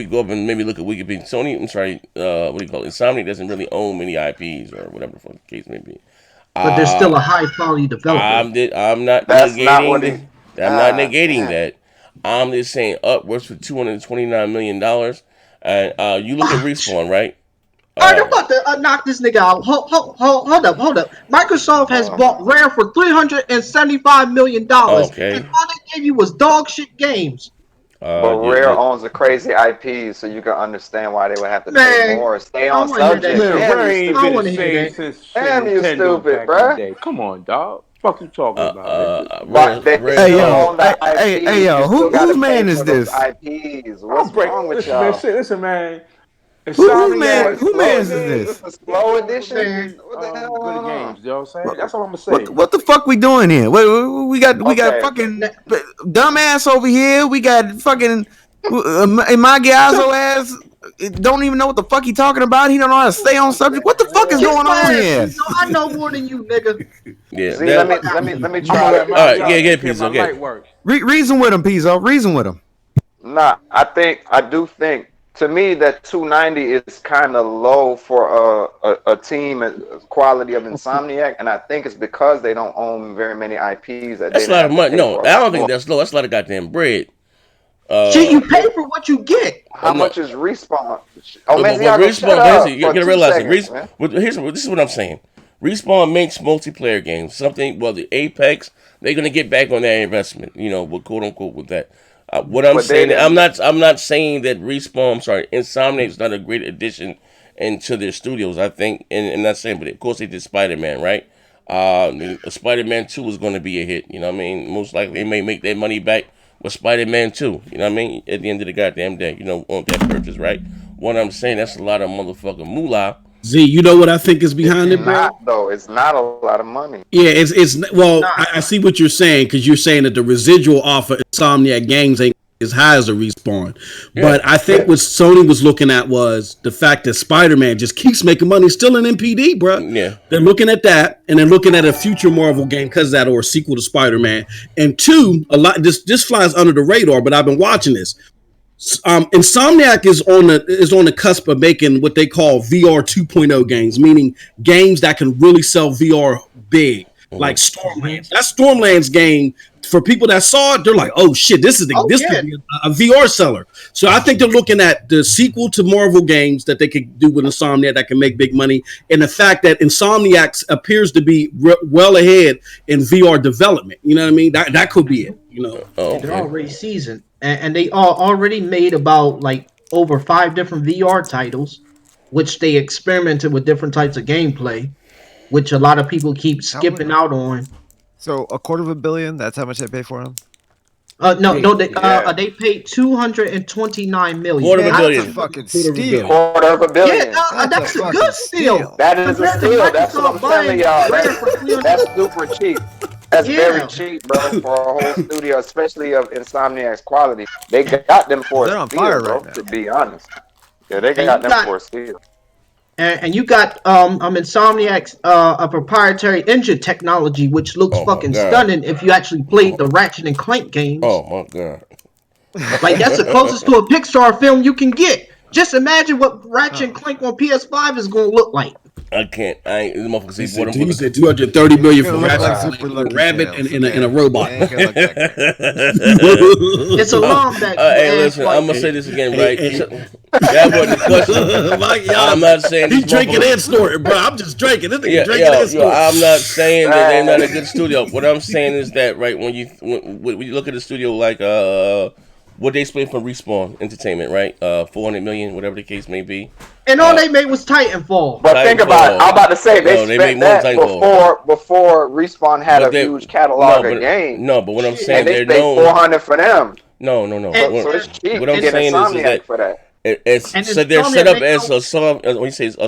go up and maybe look at Wikipedia. Sony, I'm sorry, what do you call it? Insomniac doesn't really own many IPs or whatever the fuck the case may be. but they're still a high quality developer. I'm not That's not what negating. he. I'm not God negating damn. that. I'm just saying upwards for $229 million. And you look at Respawn, right? All right, I'm about to knock this nigga out. Hold up. Microsoft has bought Rare for $375 million, and all Okay. they gave you was dog shit games. But Rare owns a crazy IP, so you can understand why they would have to pay Man, more. Stay I on wanna hear that. subject. Man, Damn, Rare you ain't stupid. been the wanna hear same that. since Damn, you Nintendo stupid, back in bruh. the day. Come on, dog. Fuck you talking about? But they Rare, Hey still yo, own the IP. hey yo, You still gotta whose pay man is for those this? IPs. I'll What's break. wrong with Listen, man. y'all? Listen, man. Whose man? Insomniac. Who man's is This this? is slow edition. Man, What the hell Good going on? games. You know what I'm saying? That's all I'm gonna say. What the fuck we doing here? We got Okay. fucking dumbass over here. We got fucking my Gazzo ass. Don't even know what the fuck he talking about. He don't know how to stay on subject. What the fuck is kiss going my on ass, here? Pizzo. I know more than you, nigga. Yeah, See, that, let me I'm try gonna let to. my all right, y'all yeah, take care of Pizza, my okay. light work. Reason with him, Pizzo. Reason with him. Nah, I do think to me that 290 is kind of low for a team quality of Insomniac, and I think it's because they don't own very many IPs that they That's a didn't lot have of to money. pay No, for a I lot don't think more. that's low. That's a lot of goddamn bread. Shit, you pay for what you get. How no. much is Respawn? Oh, But Menziago, shut Respawn, up you for gotta 2 realize seconds, it. man. This is what I'm saying. Respawn makes multiplayer games. Something, well, the Apex, they're gonna get back on that investment. With quote unquote with that. What I'm But they saying, didn't. I'm not saying that Respawn. I'm sorry, Insomniac is not a great addition into their studios. I think, and not saying, but of course they did Spider-Man, right? Spider-Man 2 is going to be a hit. You know what I mean? Most likely they may make their money back with Spider-Man 2. You know what I mean? At the end of the goddamn day, on that purchase, right? What I'm saying, that's a lot of motherfucking moolah. Z, you know what I think is behind it, bro? Though it's not a lot of money. Yeah, it's well, I see what you're saying because you're saying that the residual off of Insomniac games ain't as high as a Respawn. Yeah. But I think what Sony was looking at was the fact that Spider-Man just keeps making money, still in MPD, bro. Yeah, they're looking at that, and they're looking at a future Marvel game because of that, or a sequel to Spider-Man. And two, a lot this flies under the radar, but I've been watching this. Insomniac is on the cusp of making what they call VR 2.0 games, meaning games that can really sell VR big, like Stormlands. That Stormlands game, for people that saw it, they're like, "Oh shit, this could be a VR seller." So I think they're looking at the sequel to Marvel games that they could do with Insomniac that can make big money, and the fact that Insomniac appears to be well ahead in VR development. You know what I mean? That could be it. They're already seasoned. And they are already made about like over 5 different VR titles, which they experimented with different types of gameplay, which a lot of people keep skipping out on. So $250 million, that's how much they pay for them? They paid $229 million. That's a fucking steal. $250 million. Yeah, that's a good steal. That is a steal. That's what I'm telling y'all. That's super cheap. That's very cheap, bro, for a whole studio, especially of Insomniac's quality. They got them for a steal, bro, to be honest. Yeah, they got them for a steal. And you got Insomniac's a proprietary engine technology, which looks fucking stunning if you actually played the Ratchet and Clank games. Oh my god! Like that's the closest to a Pixar film you can get. Just imagine what Ratchet and Clank on PS5 is going to look like. I can't. I ain't. The motherfucker he said $230 million for Rabbit and a robot. It's a long back. Hey, listen. I'm gonna say this again, right? That wasn't the question. I'm not saying he's drinking and snorting, bro. I'm just drinking. This nigga drinking and snorting. I'm not saying that they're not a good studio. What I'm saying is that when you look at a studio like what they split from Respawn Entertainment, right? 400 million, whatever the case may be. And all they made was Titanfall. But think about it. I'm about to say they spent that before Respawn had a huge catalog of games. No, but what I'm saying, they're known. 400 for them. No. So it's cheap. What I'm saying is that for that. So they're set up as a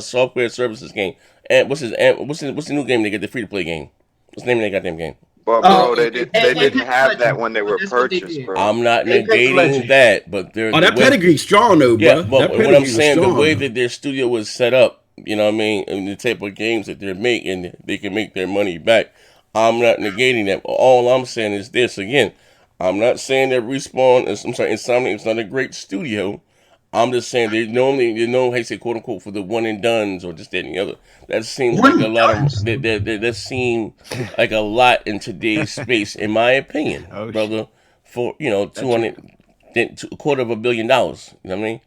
software services game. And what's the new game they get, the free to play game? What's the name of that goddamn game? But bro, they didn't have that when they were purchased, bro. I'm not negating that, but that pedigree's strong though, bro. Yeah, but what I'm saying, the way that their studio was set up, you know what I mean, and the type of games that they're making, they can make their money back. I'm not negating that. All I'm saying is this again. I'm not saying that Insomniac is not a great studio. I'm just saying they're known, how you say, quote unquote, for the one and dones or just that and the other. That seems like a lot of that seemed like a lot in today's space, in my opinion, brother. For $250 million. You know what I mean?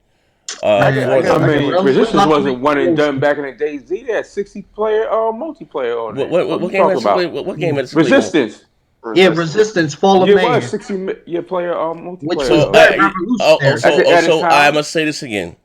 Resistance wasn't one and done back in the day. Z, they had 60-player multiplayer on it. What game about? What game is Resistance? Yeah, Resistance, Fall of Man. Yeah, it was 60-player multiplayer. Which was so I must say this again.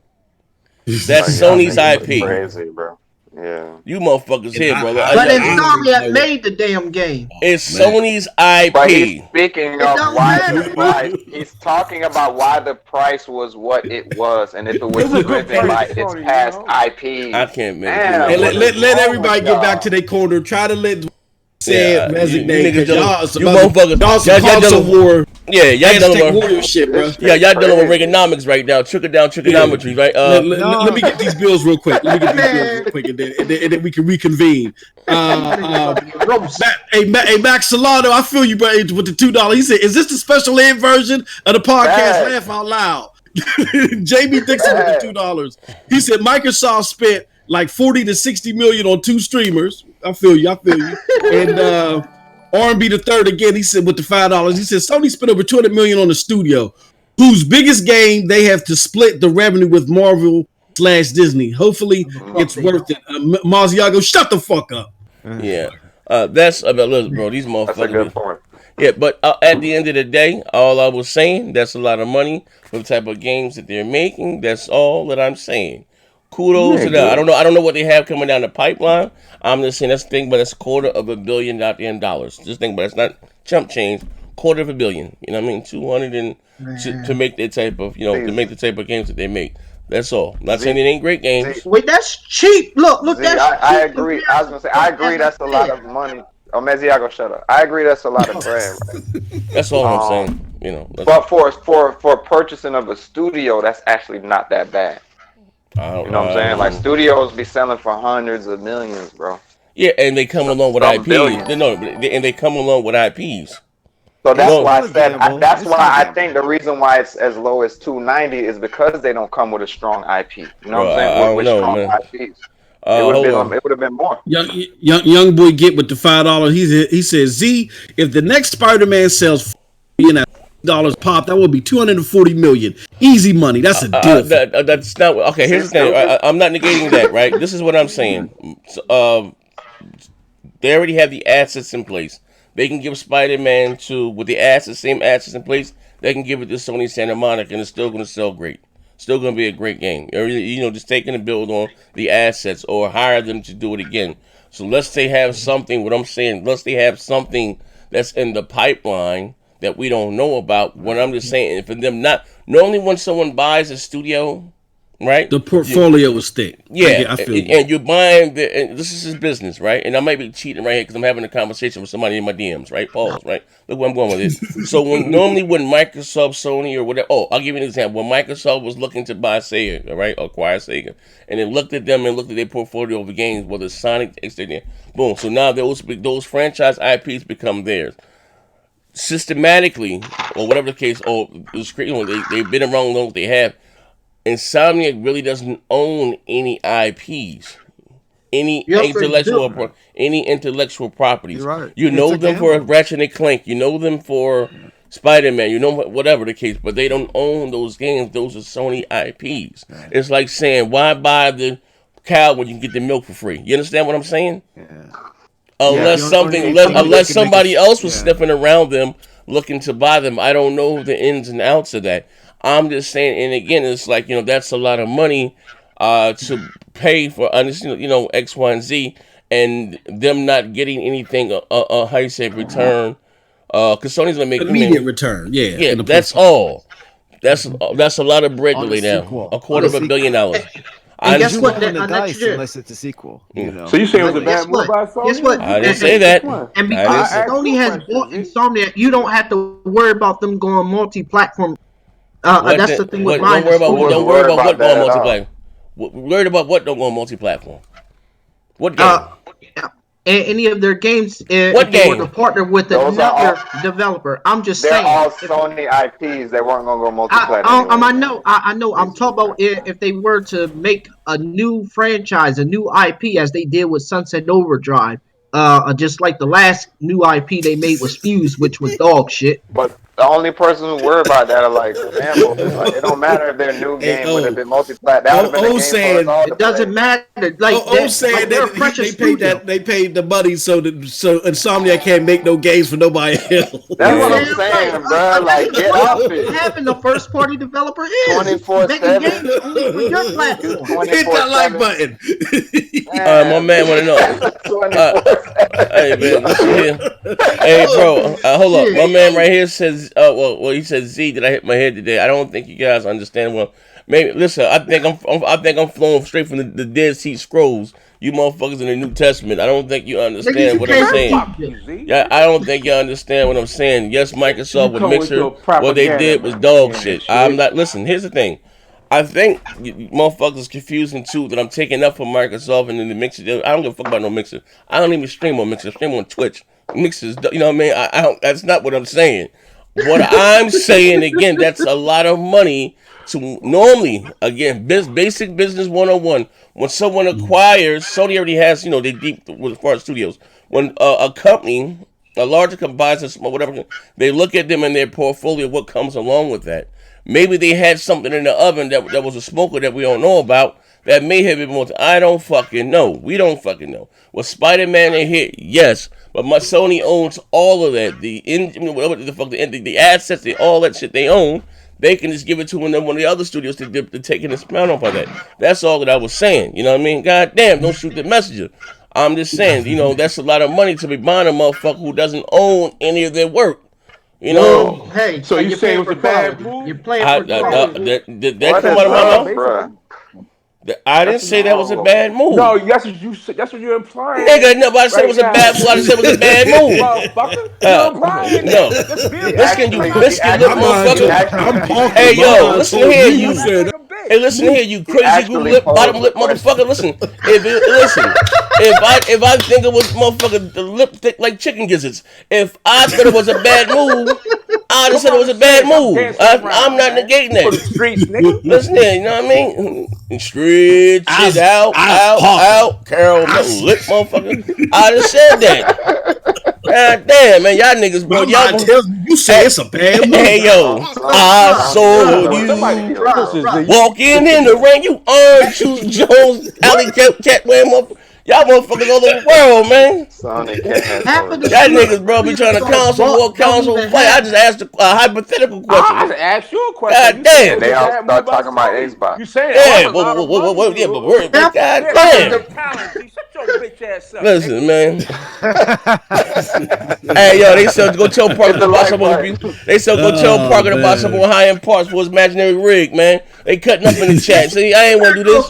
That's Sony's IP. Crazy, bro. Yeah. You motherfuckers here, brother. But Insomniac made the damn game. It's Sony's IP. But he's speaking of why he's talking about why the price was what it was, and if it was driven by its past IP. I can't let everybody get back to their corner. Try to let resignate. Y'all motherfuckers. War. Yeah, y'all dealing with warrior shit, bro. Yeah, y'all dealing with Reaganomics right now. Trigonometry, right? Let me get these bills real quick. And then we can reconvene. Hey, Max Solano, I feel you, bro. With the $2, he said, "Is this the special ed version of the podcast?" Laugh out loud. Jamie Dixon with the $2. He said Microsoft spent like 40 to 60 million on 2 streamers. I feel you. And R&B the third again, he said with the $5, he said Sony spent over 200 million on the studio, whose biggest game they have to split the revenue with Marvel/Disney. Hopefully it's worth it. Maziago, shut the fuck up. Yeah. That's listen, bro, these motherfuckers. That's a good point. Yeah, but at the end of the day, all I was saying, that's a lot of money for the type of games that they're making. That's all that I'm saying. Kudos to that. I don't know what they have coming down the pipeline. I'm just saying that's the thing, but it's $250 million goddamn dollars. Just think, but it's not chump change. $250 million. You know what I mean? 200 and to make that type of to make the type of games that they make. That's all. I'm not saying it ain't great games. Wait, that's cheap. Look, that's I agree. I was gonna say I agree. That's a lot of money. Oh, Meziago, shut up. I agree. That's a lot of bread. Right? That's all I'm saying. But for purchasing of a studio, that's actually not that bad. You know what I'm saying? Like studios be selling for hundreds of millions, bro. Yeah, and they come along with IPs. And they come along with IPs. So that's why I said. That's why I think the reason why it's as low as 290 is because they don't come with a strong IP. You know what I'm saying? With strong IPs. It would have been more. Young boy get with the $5. He says, Z, if the next Spider-Man sells $dollars pop, that would be $240 million. Easy money. That's a deal. That's not okay. Here's the thing. I'm not negating that, right? This is what I'm saying. They already have the assets in place. They can give Spider-Man with the same assets in place. They can give it to Sony Santa Monica, and it's still going to sell great. Still going to be a great game. Just taking and build on the assets or hire them to do it again. So let's say have something. What I'm saying, let's say have something that's in the pipeline that we don't know about. What I'm just saying, for them normally when someone buys a studio, right? The portfolio is thick. Yeah, I feel and you're buying and this is his business, right? And I might be cheating right here because I'm having a conversation with somebody in my DMs, right? Pause, right? Look where I'm going with this. So when Microsoft, Sony, or whatever, I'll give you an example. When Microsoft was looking to buy Sega, right, or acquire Sega, and they looked at them and looked at their portfolio of games, whether Sonic, boom. So now those franchise IPs become theirs. Systematically, or whatever the case, they've been around long as they have. Insomniac really doesn't own any IPs, any intellectual properties. Right. You know them for Ratchet and Clank. You know them for Spider-Man. You know whatever the case, but they don't own those games. Those are Sony IPs. Right. It's like saying, why buy the cow when you can get the milk for free? You understand what I'm saying? Yeah. Unless somebody else was sniffing around them looking to buy them. I don't know the ins and outs of that. I'm just saying, and again, it's like, that's a lot of money to pay for, X, Y, and Z, and them not getting anything, how you say, return, because Sony's going to make immediate return. Yeah, that's all. That's a lot of bread to lay down. $250 million. And guess what? Unless it's a sequel, So you saying it was a bad move by Sony? Guess what? I didn't say that. And because Sony has bought Insomniac, you don't have to worry about them going multi-platform. That's the thing with mine. Don't worry about what going multi-platform. Worried about what don't go multi-platform. What game? Any of their games, what game? Were to partner with another developer. I'm just saying. They're all Sony IPs. They weren't going to go multi-platform. I know. I'm talking about if they were to make a new franchise, a new IP, as they did with Sunset Overdrive. Just like the last new IP they made was Fuse, which was dog shit. But the only person who worry about that are like Rambo. Like, it don't matter if their new game would have been multi-plat. That would have been a game for us all to it doesn't matter. Like saying they're that they paid the money so Insomniac can't make no games for nobody else. That's what I'm saying, bro. Like, get off it. Having the first party developer is 24/7 games only for your platform. Hit that like button. My man want to know. Hey man, listen here. Hey bro, hold up. My man right here says, he says, Z, did I hit my head today? I don't think you guys understand. Well, maybe listen. I think I'm flowing straight from the Dead Sea Scrolls. You motherfuckers in the New Testament. I don't think you understand what I'm saying. Yeah, I don't think you understand what I'm saying. Yes, Microsoft with Mixer, what they did was dog shit. I'm not. Listen, here's the thing. I think motherfuckers confusing too that I'm taking up for Microsoft and then the Mixer. I don't give a fuck about no Mixer. I don't even stream on Mixer. I stream on Twitch. Mixers, you know what I mean? I don't. That's not what I'm saying. What I'm saying again, that's a lot of money to normally again basic business 101. When someone acquires, Sony already has they deep as far as studios. When a company, a larger company buys whatever, they look at them in their portfolio. What comes along with that? Maybe they had something in the oven that was a smoker that we don't know about that may have been more. I don't fucking know. We don't fucking know. Was Spider-Man a hit? Yes. But my Sony owns all of that. The assets, all that shit they own. they can just give it to one of the other studios to take an amount off of that. That's all that I was saying. You know what I mean? God damn, don't shoot the messenger. I'm just saying, that's a lot of money to be buying a motherfucker who doesn't own any of their work. Well, hey, so you saying it was a bad move? You're move? playing for quality. Did that come out of my mouth? I didn't say that was a bad move. No, that's what you said. That's what you're implying. Nigga, nobody said it was a bad move. I just said it was a bad move. Motherfucker, you're implying no. Listen, you biscuit lip motherfucker. Hey, yo, listen here, you. Hey, listen here, you crazy Google lip, bottom lip motherfucker. Listen, if I think it was motherfucker the lip thick like chicken gizzards, if I thought it was a bad move, I just said it was a bad move. I'm not negating that. Listen here, you know what I mean? Street shit out. Carol lip motherfucker. I just said that. God damn, man, y'all niggas, bro. Y'all you say it's a bad move. Hey, yo, I saw you walking in the rain. You orange shoes, Jones, Alley Cat wearing motherfucker. Y'all motherfuckers all over the world, man. Y'all niggas, bro, be trying to counsel fight. I just asked a hypothetical question. I just asked you a question. God damn. They all start talking about Xbox. You saying yeah, but God damn. Shut your bitch ass up. Listen, man. Hey, yo, they sell go tell Parker to buy some more. They sell go tell Parker to buy some more high-end parts for his imaginary rig, man. They cutting up in the chat. See, I ain't want to do this.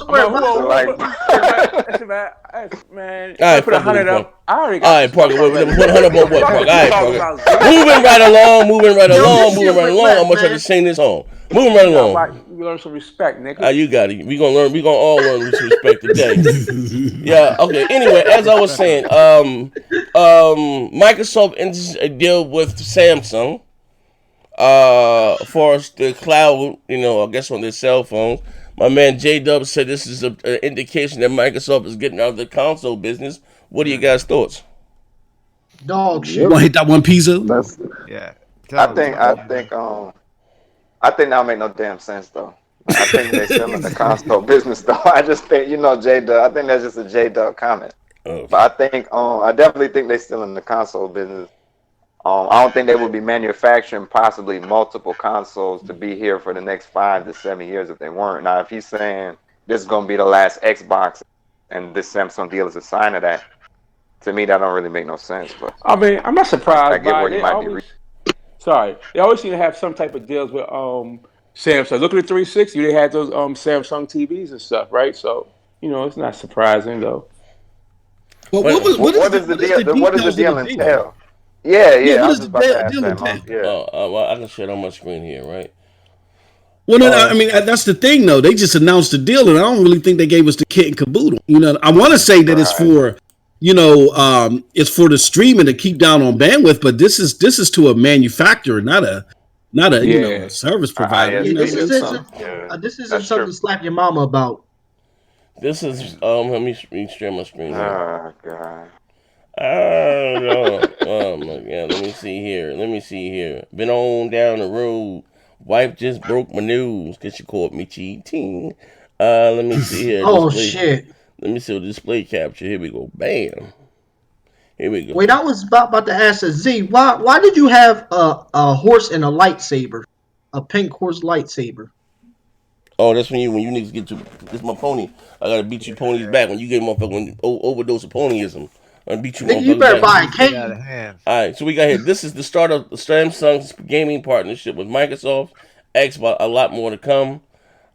Man, I put 100 up. I already got. All right, Parker. Put 100 up on what, Parker? All right, Parker. Moving right along. I'm gonna try to sing this home. Moving right along. You learn some respect, nigga. You got it. We gonna all learn some respect today. Yeah. Okay. Anyway, as I was saying, Microsoft entered a deal with Samsung for the cloud. I guess on their cell phones. My man J-Dub said this is an indication that Microsoft is getting out of the console business. What are you guys' thoughts? Dog shit. You want to hit that one pizza? Yeah. I think that don't make no damn sense though. I think they're still in the console business though. I just think J-Dub. I think that's just a J-Dub comment. But I definitely think they're still in the console business. I don't think they would be manufacturing possibly multiple consoles to be here for the next 5 to 7 years if they weren't. Now, if he's saying this is going to be the last Xbox and this Samsung deal is a sign of that, to me, that don't really make no sense. But I mean, I'm not surprised. I get where you might be. They always seem to have some type of deals with Samsung. Look at the 360. They had those Samsung TVs and stuff, right? So, it's not surprising, though. Well, what does the deal entail? Yeah. What is the deal entail? I can share it on my screen here, right? Well, no, I mean, that's the thing, though. They just announced the deal, and I don't really think they gave us the kit and caboodle. I want to say that it's for, it's for the streaming to keep down on bandwidth, but this is to a manufacturer, not a a service provider. This isn't something to slap your mama about. This is let me share my screen here. Oh God. Oh my God! Let me see here. Been on down the road. Wife just broke my news because she caught me cheating. Let me see here. Shit. Let me see the display capture. Here we go. Bam. Here we go. Wait, I was about to ask Z. Why did you have a horse and a lightsaber, a pink horse lightsaber? Oh, that's when you niggas get to this my pony. I gotta beat you ponies back when you get motherfucking overdose of ponyism. I beat you. You better buy a cake. All right, so we got here. This is the start of Samsung's gaming partnership with Microsoft. Xbox, a lot more to come.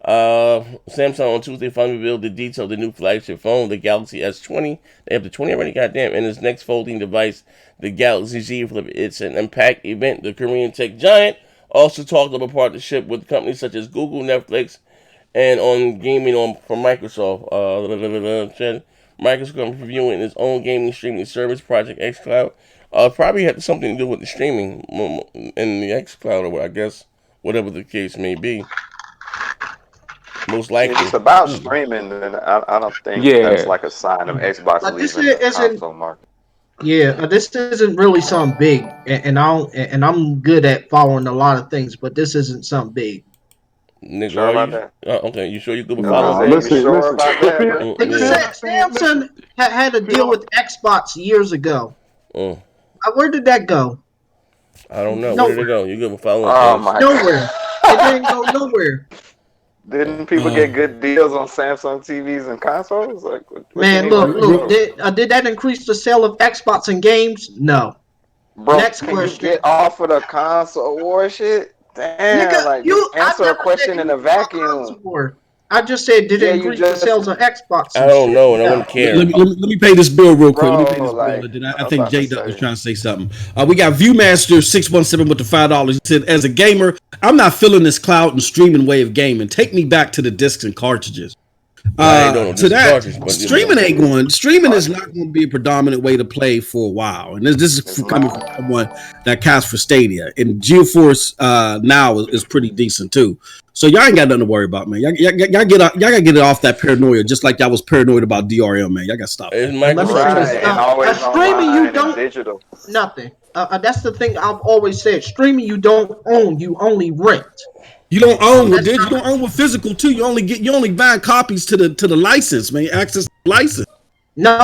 Samsung on Tuesday finally revealed the details of the new flagship phone, the Galaxy S20. They have the 20 already, goddamn. And its next folding device, the Galaxy Z Flip. It's an impact event. The Korean tech giant also talked about a partnership with companies such as Google, Netflix, and on gaming for Microsoft. Microsoft reviewing its own gaming streaming service, Project xCloud. Probably had something to do with the streaming in the xCloud, or I guess whatever the case may be. Most likely, if it's about streaming, then I don't think that's like a sign of Xbox leaving the console market. Yeah, this isn't really something big, and I'm good at following a lot of things, but this isn't something big. Nigga, sure about that? Okay, you sure you good with following? Listen. Samsung had a deal with Xbox years ago. Where did that go? I don't know. Nowhere. Where did it go? You good with following? Oh my Nowhere. It didn't go nowhere. Didn't people get good deals on Samsung TVs and consoles? Like, what Man, you mean look. Did that increase the sale of Xbox and games? No. Bro, Next can question. you get off of the console war shit? Damn, Nigga, like just answer a question in a vacuum. I just said, did it increase the sales of Xbox? I don't know, and I wouldn't care. Let me pay this bill real quick. Bro, Let me pay this like, bill. And then I think J Dub was trying to say something. We got Viewmaster 617 with the $5. He said, as a gamer, I'm not feeling this cloud and streaming way of gaming. Take me back to the discs and cartridges. To that, streaming ain't going. Streaming is not going to be a predominant way to play for a while. And this is coming from someone that casts for Stadia. And GeForce now is pretty decent too. So y'all ain't got nothing to worry about, man. Y'all gotta get it off that paranoia, just like y'all was paranoid about DRM, man. Y'all gotta stop. Streaming, you don't digital. Nothing. That's the thing I've always said. Streaming, you don't own. You only rent. You don't own with digital. You don't own with physical too. You only buying copies to the license, man. Access to the license. No,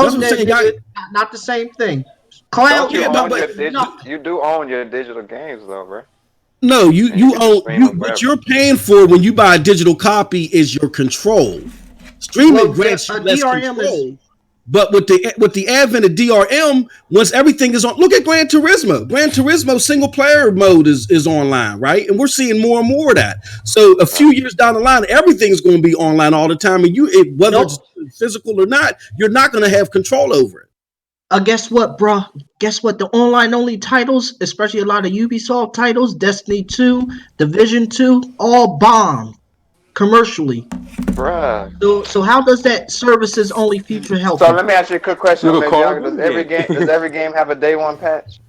not the same thing. Cloud, you do own your digital games though, bro. No, you own what you're paying for when you buy a digital copy is your control. Streaming grants you less control. But with the advent of DRM, once everything is on, look at Gran Turismo. Gran Turismo single player mode is online, right? And we're seeing more and more of that. So a few years down the line, everything's going to be online all the time, and whether it's physical or not, you're not going to have control over it. Guess what, bro? Guess what? The online only titles, especially a lot of Ubisoft titles, Destiny 2, Division 2, all bombed commercially. Bruh. So how does that services only feature help? So let me ask you a quick question. Does every game have a day one patch?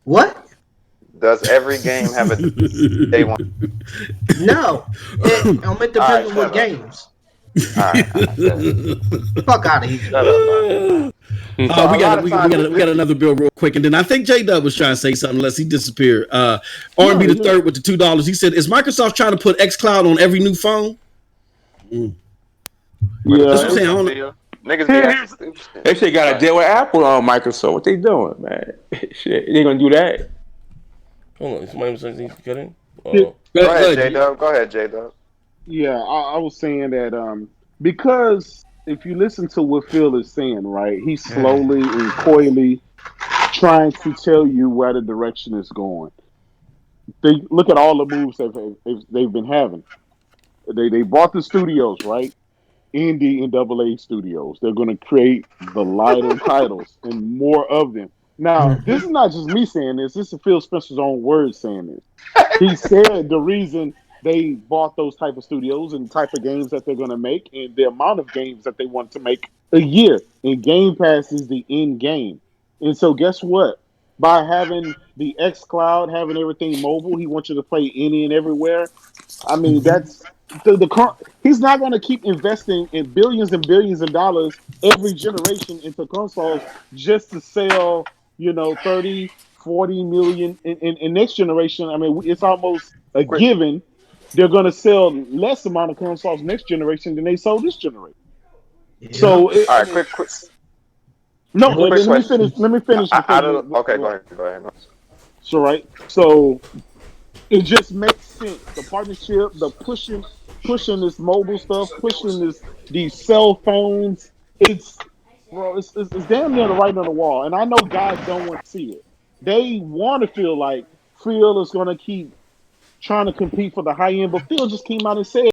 What? Does every game have a day one? No. It depends on what games. Fuck out of here. Shut up, we got another bill real quick, and then I think J Dub was trying to say something unless he disappeared. R&B the third with the $2. He said, "Is Microsoft trying to put xCloud on every new phone?" Yeah, that's what I'm saying. Niggas they say got a deal with Apple on Microsoft. What they doing, man? Shit, they gonna do that. Hold on, somebody says he's getting. Go ahead, J Dub. Yeah, I was saying that because if you listen to what Phil is saying, right, he's slowly and coyly trying to tell you where the direction is going. They look at all the moves they've been having. They bought the studios, right? Indie and AA studios. They're going to create the lighter titles and more of them. Now, this is not just me saying this. This is Phil Spencer's own words saying this. He said the reason they bought those type of studios and the type of games that they're going to make and the amount of games that they want to make a year. And Game Pass is the end game. And so guess what? By having the xCloud, having everything mobile, he wants you to play any and everywhere. I mean, that's he's not going to keep investing in billions and billions of dollars every generation into consoles just to sell, 30, 40 million in next generation. I mean, it's almost a given. They're going to sell less amount of consoles next generation than they sold this generation. Yeah. So, all right, quick. No, let me finish. Okay, go ahead. So, right. So, it just makes sense. The partnership, the pushing this mobile stuff, pushing these cell phones. It's damn near the writing on the wall. And I know guys don't want to see it. They want to feel like Phil is going to keep trying to compete for the high end, but Phil just came out and said